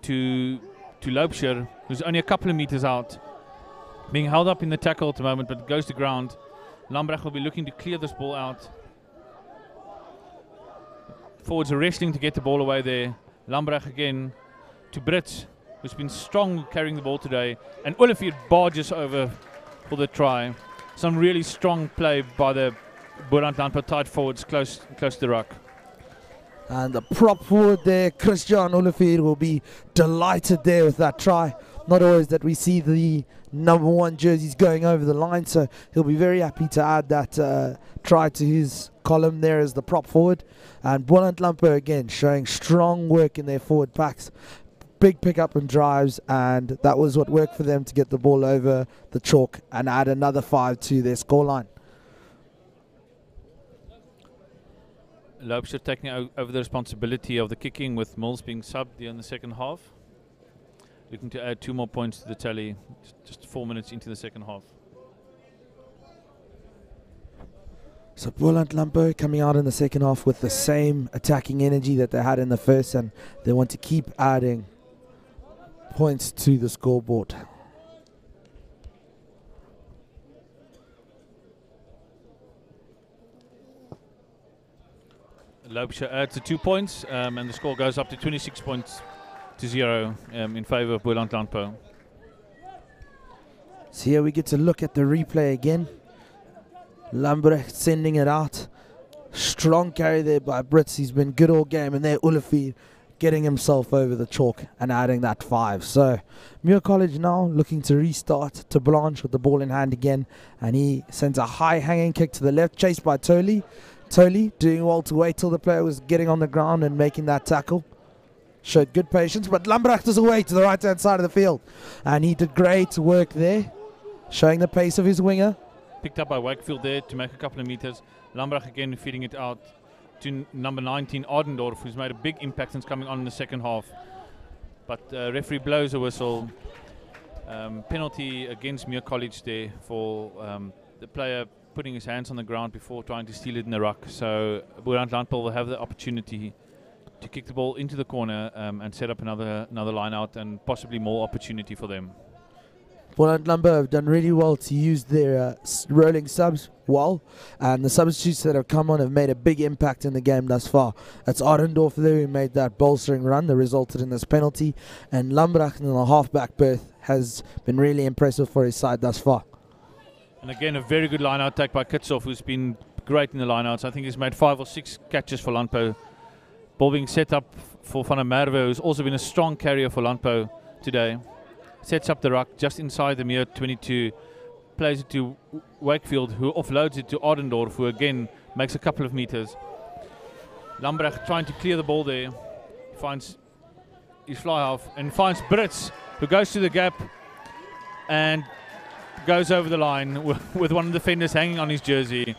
to Loopscher, who's only a couple of meters out, being held up in the tackle at the moment, but goes to ground. Lambrecht will be looking to clear this ball out. Forwards are wrestling to get the ball away there. Lambrecht again to Brits, who's been strong carrying the ball today, and Olivier barges over for the try. Some really strong play by the Boland Landbou tight forwards close to the ruck. And the prop forward there, Christian Olivier, will be delighted there with that try. Not always that we see the #1 jerseys going over the line, so he'll be very happy to add that try to his column there as the prop forward. And Boland Landbou again showing strong work in their forward packs. Big pick-up and drives, and that was what worked for them to get the ball over the chalk and add another 5 to their scoreline. Loopscher taking over the responsibility of the kicking, with Mills being subbed in the second half. Looking to add 2 more points to the tally, just 4 minutes into the second half. So Boland Landbou coming out in the second half with the same attacking energy that they had in the first, and they want to keep adding points to the scoreboard. Loopscher adds the 2 points, and the score goes up to 26 points to 0 in favour of Boland Landbou. So here we get to look at the replay again. Lambrecht sending it out. Strong carry there by Brits. He's been good all game, and there Olivier getting himself over the chalk and adding that 5. So Muir College now looking to restart to Blanche with the ball in hand again, and he sends a high hanging kick to the left, chased by Toley. Toley doing well to wait till the player was getting on the ground and making that tackle. Showed good patience, but Lambrecht is away to the right hand side of the field, and he did great work there, showing the pace of his winger. Picked up by Wakefield there to make a couple of meters. Lambrecht again feeding it out to number 19 Ardendorf, who's made a big impact since coming on in the second half. But referee blows a whistle. Penalty against Muir College there for the player putting his hands on the ground before trying to steal it in the ruck. So Boland Landbou will have the opportunity to kick the ball into the corner and set up another line out, and possibly more opportunity for them. Boland Landbou have done really well to use their rolling subs well, and the substitutes that have come on have made a big impact in the game thus far. It's Ardendorf there who made that bolstering run that resulted in this penalty, and Lambrecht in the half-back berth has been really impressive for his side thus far. And again, a very good line-out take by Kitsoff, who's been great in the line-outs. I think he's made 5 or 6 catches for Landbou. Ball being set up for Van der Merwe, who's also been a strong carrier for Landbou today. Sets up the ruck just inside the Muir 22, plays it to Wakefield, who offloads it to Ardendorf, who again makes a couple of meters. Lambrecht trying to clear the ball there, finds his fly half and finds Brits, who goes to the gap and goes over the line with one of the defenders hanging on his jersey.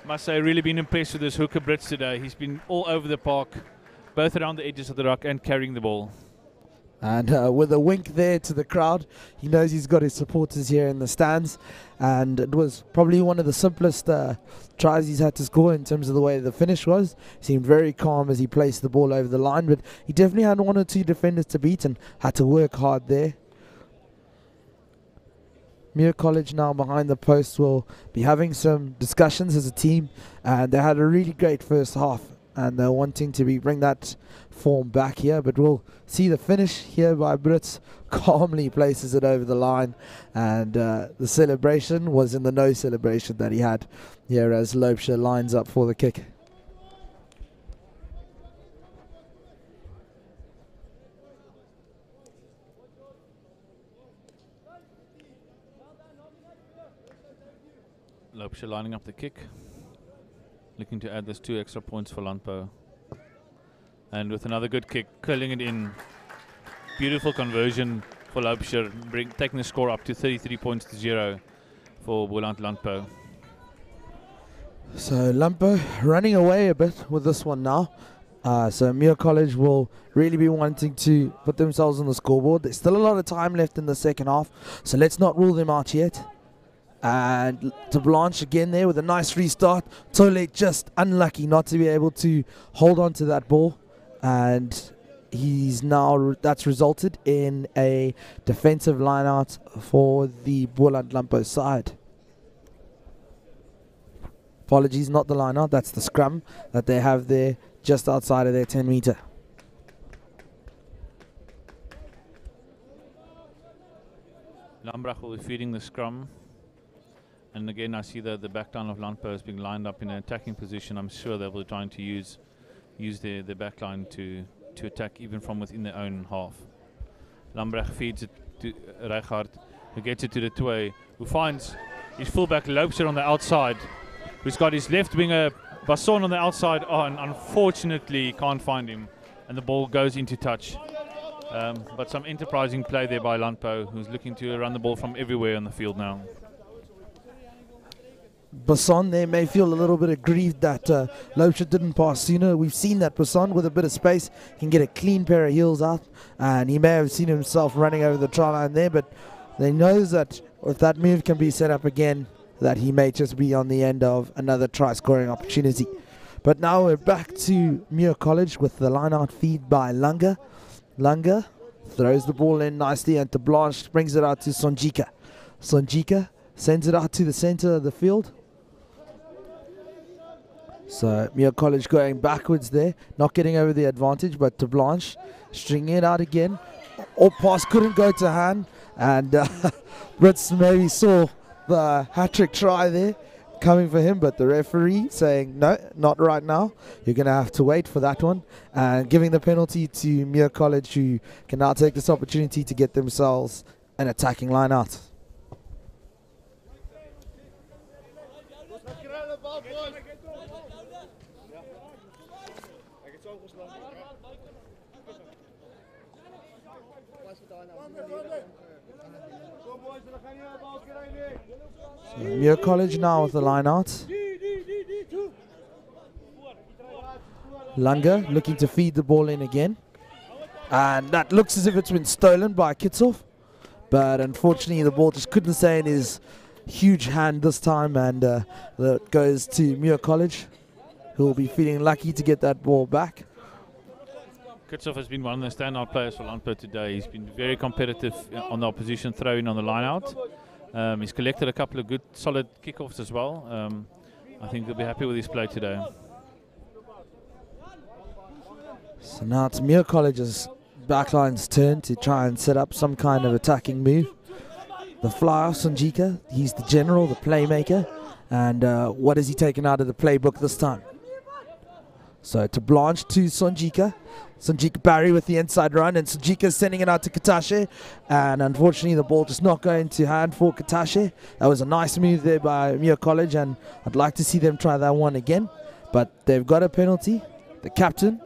Must say, really been impressed with this hooker Brits today. He's been all over the park, both around the edges of the ruck and carrying the ball. And with a wink there to the crowd, he knows he's got his supporters here in the stands. And it was probably one of the simplest tries he's had to score in terms of the way the finish was. He seemed very calm as he placed the ball over the line, but he definitely had one or two defenders to beat and had to work hard there. Muir College now behind the post will be having some discussions as a team, and they had a really great first half, and they're wanting to bring that form back here, but we'll see the finish here by Brits. Calmly places it over the line, and the celebration was in the no celebration that he had here as Loubser lines up for the kick. Loubser lining up the kick, looking to add those 2 extra points for Landbou. And with another good kick, curling it in. Beautiful conversion for Loubser, taking the score up to 33 points to 0 for Boland Landbou. So Landbou running away a bit with this one now. So Muir College will really be wanting to put themselves on the scoreboard. There's still a lot of time left in the second half, so let's not rule them out yet. And to Blanche again there with a nice restart. Tole just unlucky not to be able to hold on to that ball, and he's now that's resulted in a defensive line out for the Boland Landbou side. Apologies, not the line out, that's the scrum that they have there just outside of their 10 meter. Lambrach will be feeding the scrum. And again, I see that the back line of Landbou is being lined up in an attacking position. I'm sure they'll be trying to use their back line to attack even from within their own half. Lambrach feeds it to Reichardt, who gets it to the Toit, who finds his fullback Loubser on the outside, who's got his left winger Basson on the outside. Oh, and unfortunately can't find him, and the ball goes into touch. But some enterprising play there by Landbou, who's looking to run the ball from everywhere on the field now. Basson there may feel a little bit aggrieved that Loubser didn't pass sooner. We've seen that Basson with a bit of space can get a clean pair of heels out, and he may have seen himself running over the try line there, but they knows that if that move can be set up again, that he may just be on the end of another try scoring opportunity. But now we're back to Muir College with the line out feed by Lunga. Lunga throws the ball in nicely, and to Blanche brings it out to Sonjika. Sonjika sends it out to the center of the field. So Muir College going backwards there, not getting over the advantage, but to Blanche, stringing it out again. Or pass couldn't go to hand, and Brits maybe saw the hat-trick try there coming for him, but the referee saying no, not right now, you're going to have to wait for that one, and giving the penalty to Muir College, who can now take this opportunity to get themselves an attacking line out. So Muir College now with the line out. Lunga looking to feed the ball in again, and that looks as if it's been stolen by Kitsov, but unfortunately the ball just couldn't stay in his huge hand this time, and that goes to Muir College, who will be feeling lucky to get that ball back. Kitsov has been one of the standout players for Landbou today. He's been very competitive on the opposition throw-in on the line-out. He's collected a couple of good, solid kickoffs as well. I think they'll be happy with his play today. So now it's Muir College's backline's turn to try and set up some kind of attacking move. The fly-off, Sonjika, he's the general, the playmaker. And what has he taken out of the playbook this time? So to Blanche to Sonjika. Sonjika Barry with the inside run, and Sonjika sending it out to Katashe, and unfortunately the ball just not going to hand for Katashe. That was a nice move there by Muir College, and I'd like to see them try that one again, but they've got a penalty. The captain,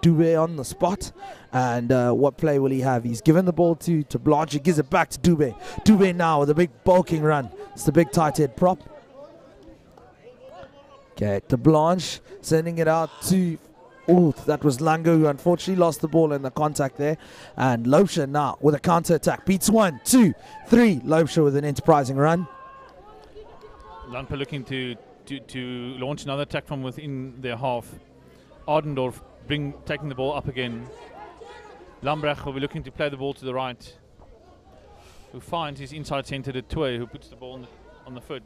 Dube, on the spot, and what play will he have? He's given the ball to Blanche. He gives it back to Dube. Dube now with a big bulking run. It's the big tight head prop. Okay, to Blanche, sending it out to Oh, that was Lango who unfortunately lost the ball in the contact there. And Loubser now with a counter-attack. Beats 1, 2, 3. Loubser with an enterprising run. Landbou looking to launch another attack from within their half. Ardendorf taking the ball up again. Lambrecht will be looking to play the ball to the right. Who finds his inside centre de Toit, who puts the ball on the foot.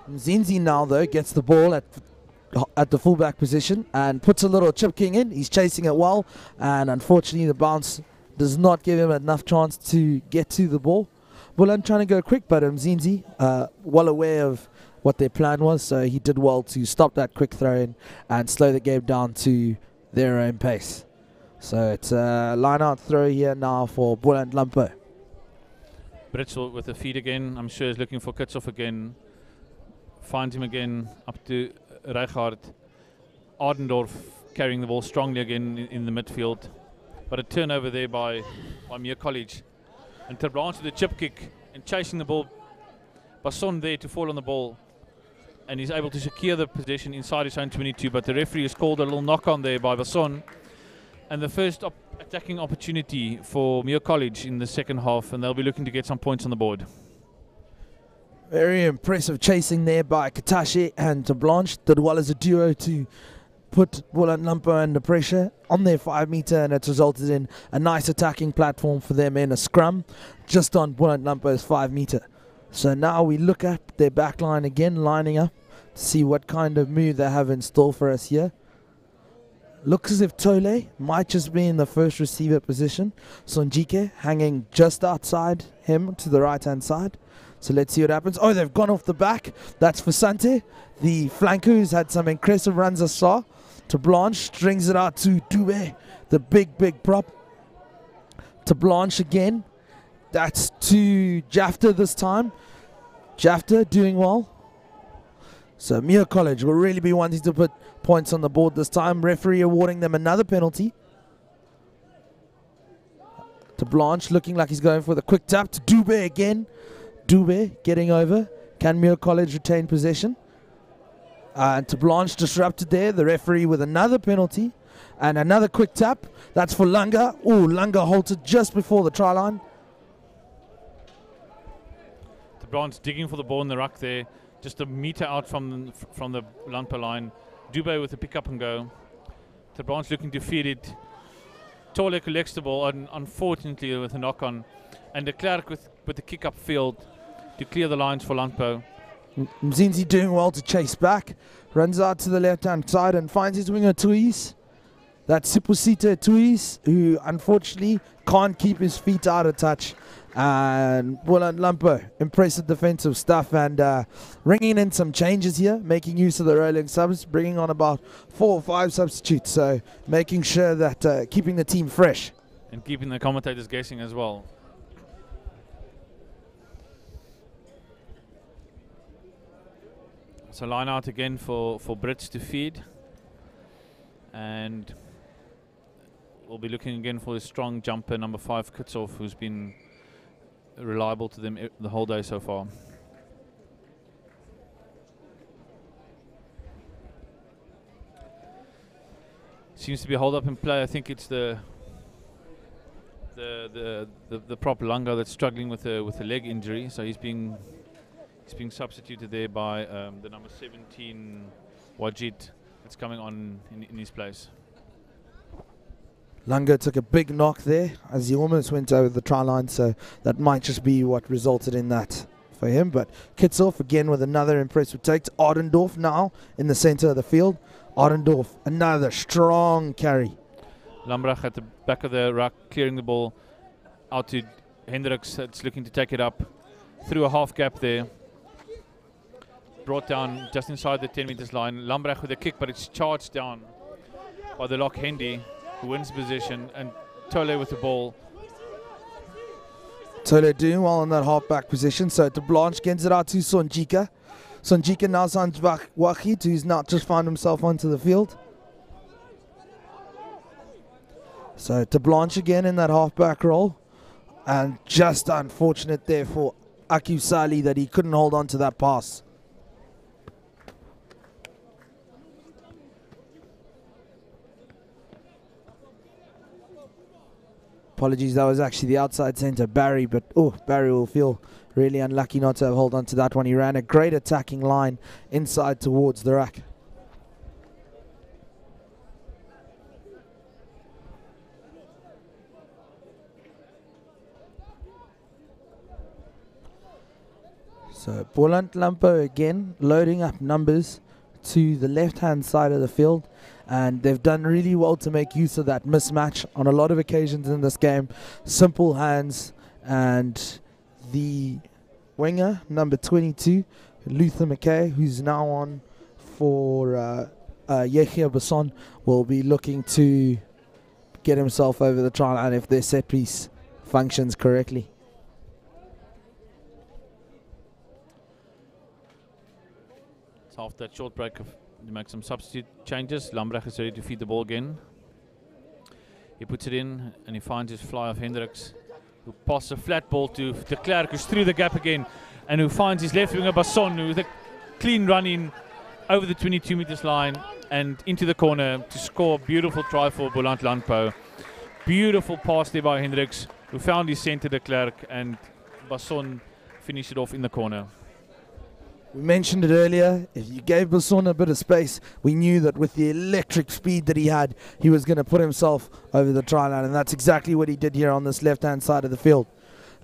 Mzinzi now though gets the ball at the fullback position and puts a little chip king in. He's chasing it well, and unfortunately the bounce does not give him enough chance to get to the ball. Boland trying to go quick, but Mzinzi well aware of what their plan was, so he did well to stop that quick throw in and slow the game down to their own pace. So it's a line out throw here now for Boland Landbou. Britsel with the feed again. I'm sure he's looking for Kitsoff again. Finds him again up to Reichardt. Ardendorf carrying the ball strongly again in the midfield. But a turnover there by Muir College. And Ter Branch with the chip kick and chasing the ball. Basson there to fall on the ball. And he's able to secure the possession inside his own 22. But the referee has called a little knock on there by Basson. And the first attacking opportunity for Muir College in the second half. And they'll be looking to get some points on the board. Very impressive chasing there by Katashi and Ter Blanche. Did well as a duo to put Boland Landbou under pressure on their 5 meter, and it's resulted in a nice attacking platform for them in a scrum just on Boland Landbou's 5 meter. So now we look at their back line again, lining up to see what kind of move they have in store for us here. Looks as if Tole might just be in the first receiver position. Sonjike hanging just outside him to the right hand side. So let's see what happens. Oh, they've gone off the back. That's for Sante. The flanker who's had some impressive runs I saw. To Blanche, strings it out to Dube, the big prop. To Blanche again. That's to Jafta this time. Jafta doing well. So Muir College will really be wanting to put points on the board this time. Referee awarding them another penalty. To Blanche, looking like he's going for the quick tap. To Dube again. Dube getting over. Can Muir College retain possession? And to Blanche disrupted there. The referee with another penalty. And another quick tap. That's for Lunga. Oh, Lunga halted just before the try line. The Blanche digging for the ball in the ruck there. Just a meter out from the Landbou line. Dube with the pick up and go. The Blanche looking to feed it. Tole collects the ball, and unfortunately with a knock on. And de Klerk with the kick up field to clear the lines for Landbou. Mzinzi doing well to chase back. Runs out to the left hand side and finds his winger Tuis. That's Sipusita Tuis, who unfortunately can't keep his feet out of touch. And Boland Landbou, impressive defensive stuff, and ringing in some changes here, making use of the rolling subs, bringing on about 4 or 5 substitutes, so making sure that keeping the team fresh. And keeping the commentators guessing as well. So line out again for Brits to feed. And we'll be looking again for the strong jumper, number 5, Kutsov, who's been reliable to them the whole day so far. Seems to be a hold up in play. I think it's the prop Lunga that's struggling with a leg injury, so he's being substituted there by the number 17 Wajid that's coming on in his place. Lunga took a big knock there as he almost went over the try line, so that might just be what resulted in that for him. But Kitsoff again with another impressive take to Ardendorf now in the center of the field. Ardendorf, another strong carry. Lambrecht at the back of the ruck, clearing the ball out to Hendricks, that's looking to take it up through a half gap there. Brought down just inside the 10 meters line. Lambrecht with a kick, but it's charged down by the lock Hendy, who wins position, and Tole with the ball. Tole doing well in that half-back position, so to Blanche gets it out to Sonjika. Sonjika now signs Wachid, who's now just found himself onto the field. So to Blanche again in that half-back role, and just unfortunate there for Akiu Sali that he couldn't hold on to that pass. Apologies, that was actually the outside centre, Barry, but Barry will feel really unlucky not to have hold on to that one. He ran a great attacking line inside towards the rack. So Boland Landbou again loading up numbers to the left-hand side of the field, and they've done really well to make use of that mismatch on a lot of occasions in this game. Simple hands, and the winger, number 22, Luther McKay, who's now on for Yehia Basson, will be looking to get himself over the try line if their set piece functions correctly. After that short break, you make some substitute changes. Lambrecht is ready to feed the ball again. He puts it in and he finds his fly of Hendricks, who passes a flat ball to de Klerk, who's through the gap again, and who finds his left winger Basson, who with a clean run in over the 22 meters line and into the corner to score a beautiful try for Boland Landbou. Beautiful pass there by Hendricks, who found his centre de Klerk, and Basson finished it off in the corner. We mentioned it earlier, if you gave Basson a bit of space, we knew that with the electric speed that he had, he was going to put himself over the try line, and that's exactly what he did here on this left-hand side of the field.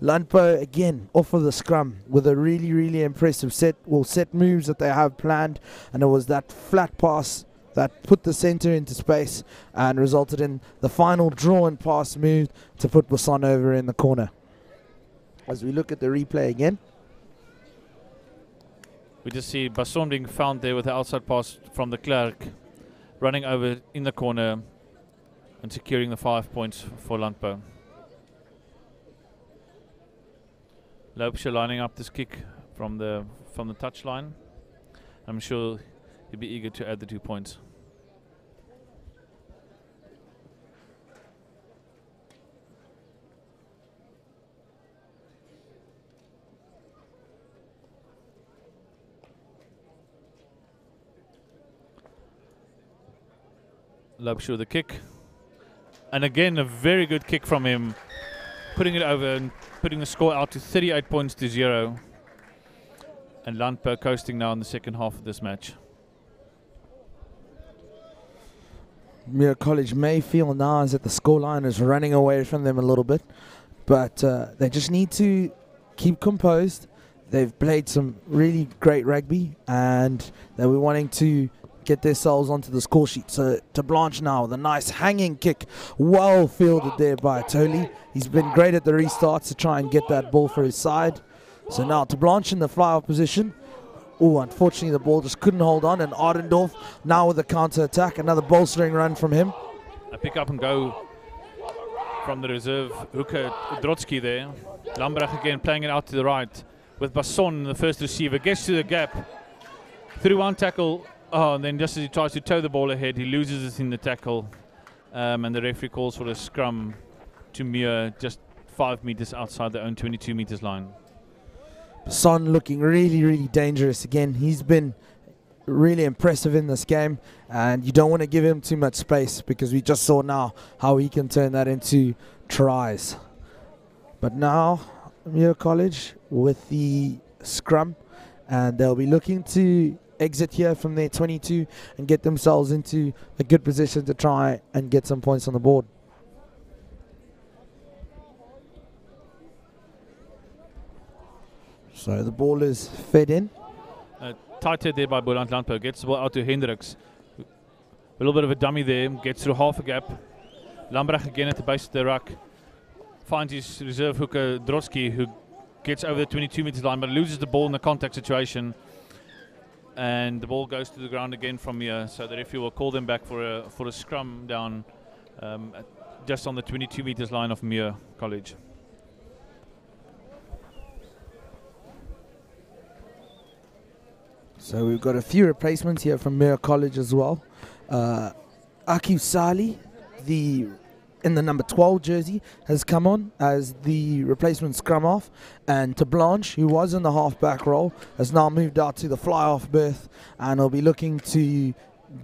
Landbou again off of the scrum with a really, really impressive set moves that they have planned, and it was that flat pass that put the centre into space and resulted in the final draw and pass move to put Basson over in the corner. As we look at the replay again, we just see Basson being found there with the outside pass from de Klerk, running over in the corner and securing the 5 points for Landbou. Loubser lining up this kick from the touch line. I'm sure he'll be eager to add the 2 points. Loubser with the kick, and again a very good kick from him, putting it over and putting the score out to 38 points to 0, and Landbou coasting now in the second half of this match. Muir College may feel now as that the scoreline is running away from them a little bit, but they just need to keep composed. They've played some really great rugby, and they were wanting to get themselves onto the score sheet. So to Blanche now with a nice hanging kick, well fielded there by Toli. He's been great at the restarts to try and get that ball for his side. So now to Blanche in the fly-off position. Oh, unfortunately the ball just couldn't hold on, and Ardendorf now with the counter-attack. Another bolstering run from him. A pick up and go from the reserve hooker Drotsky there. Lambrecht again playing it out to the right with Basson, the first receiver, gets to the gap through one tackle. Oh, and then just as he tries to tow the ball ahead, he loses it in the tackle, and the referee calls for a scrum to Muir just 5 meters outside their own 22 meters line. Son looking really, really dangerous again. He's been really impressive in this game, and you don't want to give him too much space because we just saw now how he can turn that into tries. But now Muir College with the scrum, and they'll be looking to exit here from their 22 and get themselves into a good position to try and get some points on the board. So the ball is fed in. Tight head there by Boland Landbou, gets the ball out to Hendricks. A little bit of a dummy there, gets through half a gap. Lambrecht again at the base of the ruck. Finds his reserve hooker Drotsky, who gets over the 22 meters line but loses the ball in the contact situation. And the ball goes to the ground again from here, so the referee will call them back for a scrum down just on the 22 meters line of Muir College. So we've got a few replacements here from Muir College as well. Akif Sali, in the number 12 jersey, has come on as the replacement scrum off, and to Blanche, who was in the half-back role, has now moved out to the fly-off berth, and will be looking to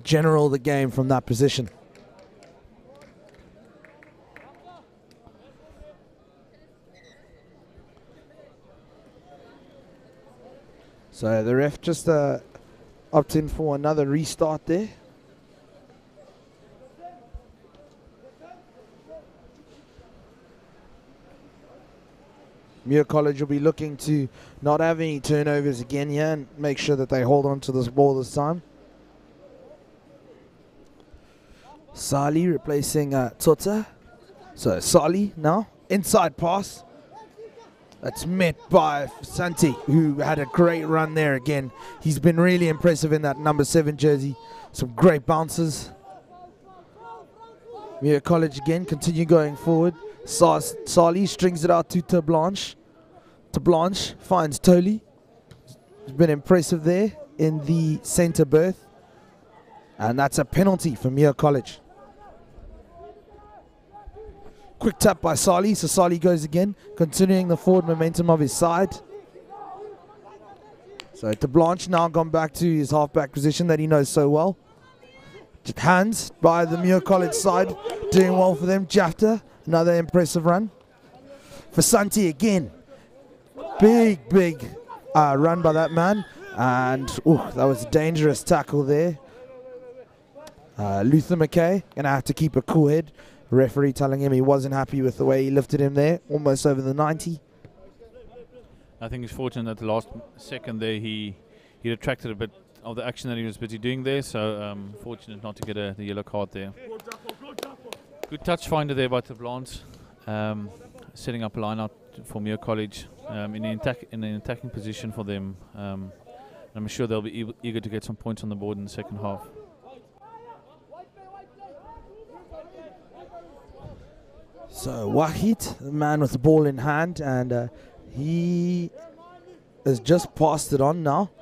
general the game from that position. So the ref just opting for another restart there. Muir College will be looking to not have any turnovers again here and make sure that they hold on to this ball this time. Sali replacing Tota. So Sali now, inside pass. That's met by Santi, who had a great run there again. He's been really impressive in that number 7 jersey. Some great bounces. Muir College again, continue going forward. Sali strings it out to Blanche. Blanche finds Toli. He's been impressive there in the centre berth. And that's a penalty for Muir College. Quick tap by Sali, so Sali goes again, continuing the forward momentum of his side. So Blanche now gone back to his halfback position that he knows so well. Hands by the Muir College side, doing well for them. Jafta, another impressive run. For Santi again, big run by that man. And that was a dangerous tackle there. Luther McKay gonna have to keep a cool head. Referee telling him he wasn't happy with the way he lifted him there, almost over the 90. I think he's fortunate that the last second there he retracted a bit of the action that he was busy doing there, so fortunate not to get the yellow card there. Good touch finder there by Blanche, setting up a line out for Muir College in an attacking position for them. I'm sure they'll be eager to get some points on the board in the second half. So Wahid, the man with the ball in hand, and he has just passed it on now.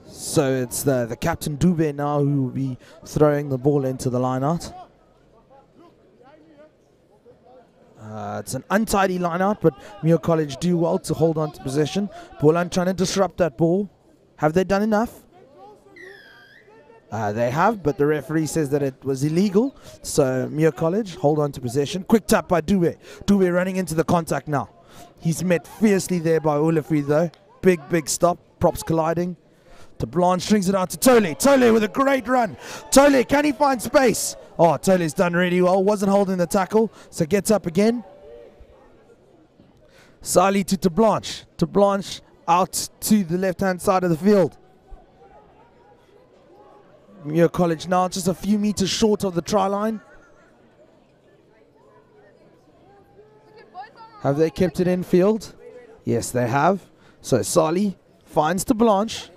So it's the captain Dube now who will be throwing the ball into the line out. It's an untidy line out, but Muir College do well to hold on to possession. Boland trying to disrupt that ball. Have they done enough? They have, but the referee says that it was illegal. So Muir College hold on to possession. Quick tap by Dube. Dube running into the contact now. He's met fiercely there by Olafrid though. Big stop. Props colliding. To Blanche, strings it out to Tole. Tole with a great run. Tole, can he find space? Oh, Tole's done really well. Wasn't holding the tackle, so gets up again. Sali to Blanche. To Blanche out to the left-hand side of the field. Muir College now just a few meters short of the try line. Have they kept it in field? Yes, they have. So Sali finds to Blanche.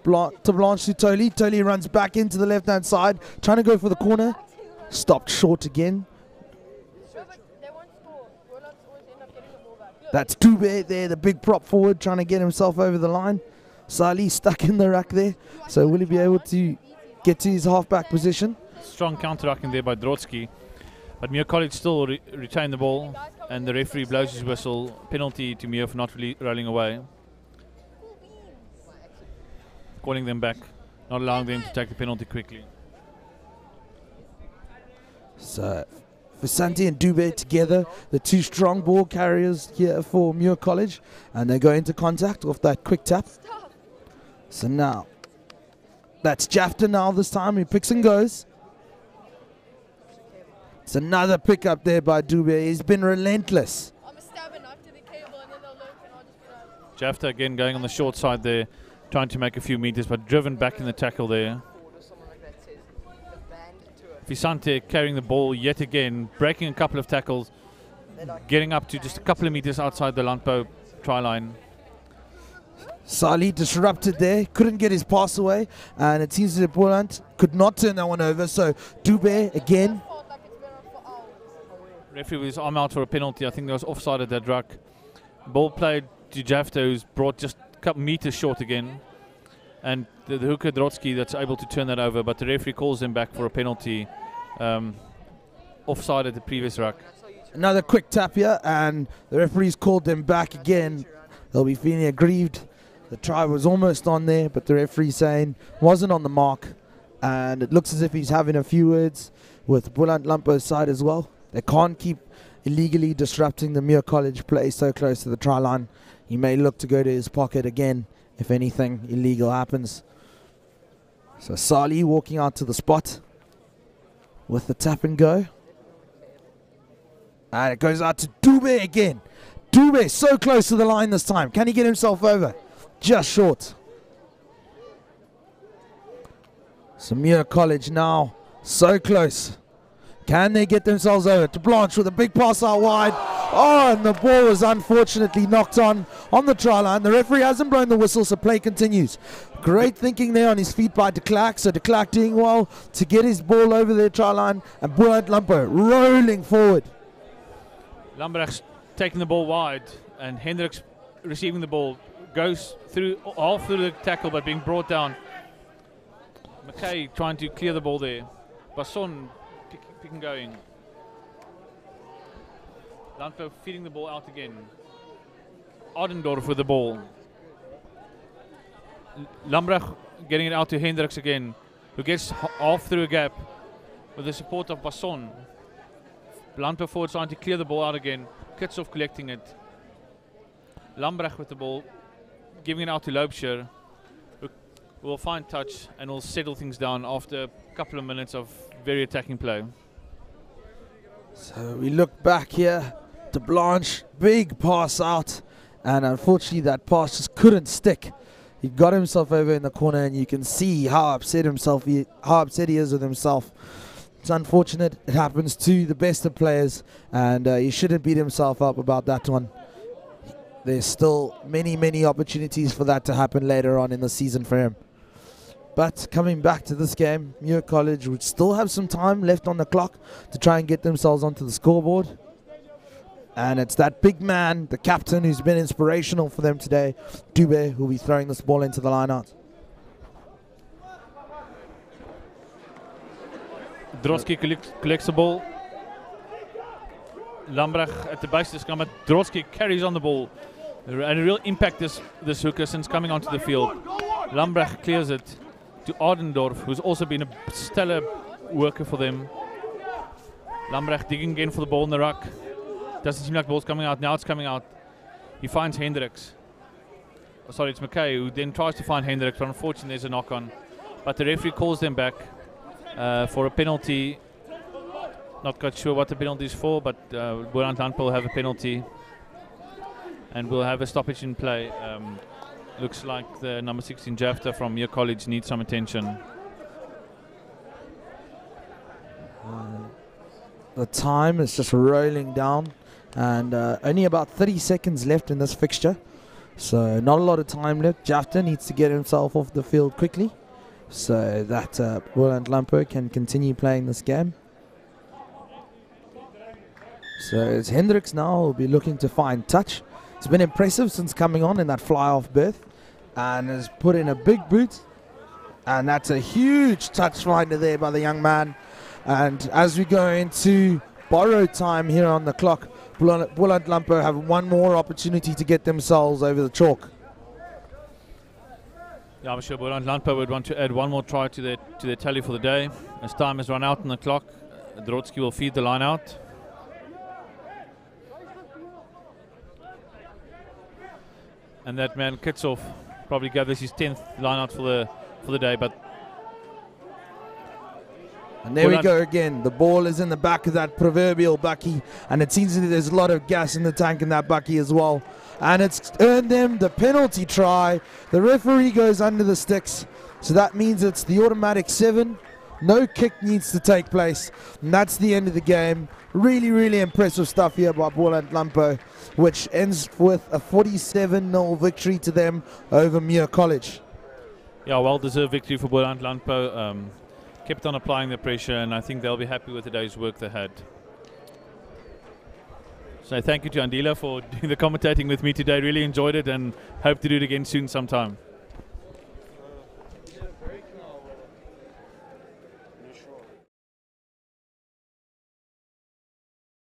To Blanche to Toli. Toli runs back into the left-hand side, trying to go for the corner. Stopped short again. That's Dube there, the big prop forward, trying to get himself over the line. Sali stuck in the ruck there. So will he be able to get to his halfback position? Strong counter-rucking there by Drotsky. But Muir College still retain the ball, and the referee blows his whistle. Penalty to Muir for not rolling away. Calling them back, not allowing them to take the penalty quickly. So for Santi and Dube together, the two strong ball carriers here for Muir College, and they go into contact off that quick tap. So now that's Jafta now this time, he picks and goes. It's another pick up there by Dube. He's been relentless. Jafta again going on the short side there, trying to make a few meters, but driven back in the tackle there. Visante carrying the ball yet again, breaking a couple of tackles, getting up to just a couple of meters outside the Landbou try line. Sali disrupted there, couldn't get his pass away, and it seems that Boland could not turn that one over, so Dube again. Referee with his arm out for a penalty. I think there was offside at that ruck. Ball played to Jafta, who's brought just a couple meters short again, and the hooker Drotsky that's able to turn that over, but the referee calls him back for a penalty. Offside at the previous ruck. Another quick tap here, and the referee's called them back again. They'll be feeling aggrieved. The try was almost on there, but the referee saying wasn't on the mark, and it looks as if he's having a few words with Boland Landbou's side as well. They can't keep illegally disrupting the Muir College play so close to the try line. He may look to go to his pocket again if anything illegal happens. So Sali walking out to the spot with the tap and go. And it goes out to Dube again. Dube so close to the line this time. Can he get himself over? Just short. So Muir College now so close. Can they get themselves over? To Blanche with a big pass out wide. Oh, and the ball was unfortunately knocked on the try line. The referee hasn't blown the whistle, so play continues. Great thinking there on his feet by de Klerk. So de Klerk doing well to get his ball over the try line. And Boland Landbou rolling forward. Lambrecht's taking the ball wide, and Hendricks receiving the ball. Goes through half through the tackle, but being brought down. McKay trying to clear the ball there. Basson pick and going. Landbou feeding the ball out again. Adendorf with the ball. Lambrecht getting it out to Hendricks again, who gets half through a gap with the support of Basson. Landbou forward trying to clear the ball out again. Kitsoff collecting it. Lambrecht with the ball, giving it out to Loubser, who will find touch and will settle things down after a couple of minutes of very attacking play. So we look back here to Blanche, big pass out, and unfortunately that pass just couldn't stick. He got himself over in the corner, and you can see how upset he is with himself. It's unfortunate. It happens to the best of players, and he shouldn't beat himself up about that one. There's still many opportunities for that to happen later on in the season for him. But coming back to this game, Muir College would still have some time left on the clock to try and get themselves onto the scoreboard. And it's that big man, the captain, who's been inspirational for them today, Dube, who will be throwing this ball into the line out. Drotsky collects the ball. Lambrecht at the base of the scrum, but Drotsky carries on the ball. And a real impact this hooker since coming onto the field. Lambrecht clears it to Adendorf, who's also been a stellar worker for them. Lambrecht digging again for the ball in the ruck. Doesn't seem like the ball's coming out. Now it's coming out. He finds Hendricks. Oh, sorry, it's McKay who then tries to find Hendricks, but unfortunately there's a knock on. But the referee calls them back for a penalty. Not quite sure what the penalty is for, but Boland Landbou will have a penalty. And we'll have a stoppage in play. Looks like the number 16 Jafta from Muir College needs some attention. The time is just rolling down, and only about 30 seconds left in this fixture. So not a lot of time left. Jafta needs to get himself off the field quickly so that Boland Landbou can continue playing this game. So it's Hendricks now will be looking to find touch. It's been impressive since coming on in that fly-off berth and has put in a big boot. And that's a huge touch finder there by the young man. And as we go into borrowed time here on the clock, Boland Landbou have one more opportunity to get themselves over the chalk. Yeah, I'm sure Boland Landbou would want to add one more try to their tally for the day. As time has run out on the clock, Drotsky will feed the line out. And that man Kitsoff probably gathers his 10th line out for the day, but and there we go again. The ball is in the back of that proverbial bucky, and it seems that there's a lot of gas in the tank in that bucky as well. And it's earned them the penalty try. The referee goes under the sticks, so that means it's the automatic 7. No kick needs to take place, and that's the end of the game. Really impressive stuff here by Boland Landbou, which ends with a 47-0 victory to them over Muir College. Yeah, well-deserved victory for Boland Landbou. Kept on applying the pressure, and I think they'll be happy with the day's work they had. So thank you to Andila for doing the commentating with me today. Really enjoyed it and hope to do it again soon sometime.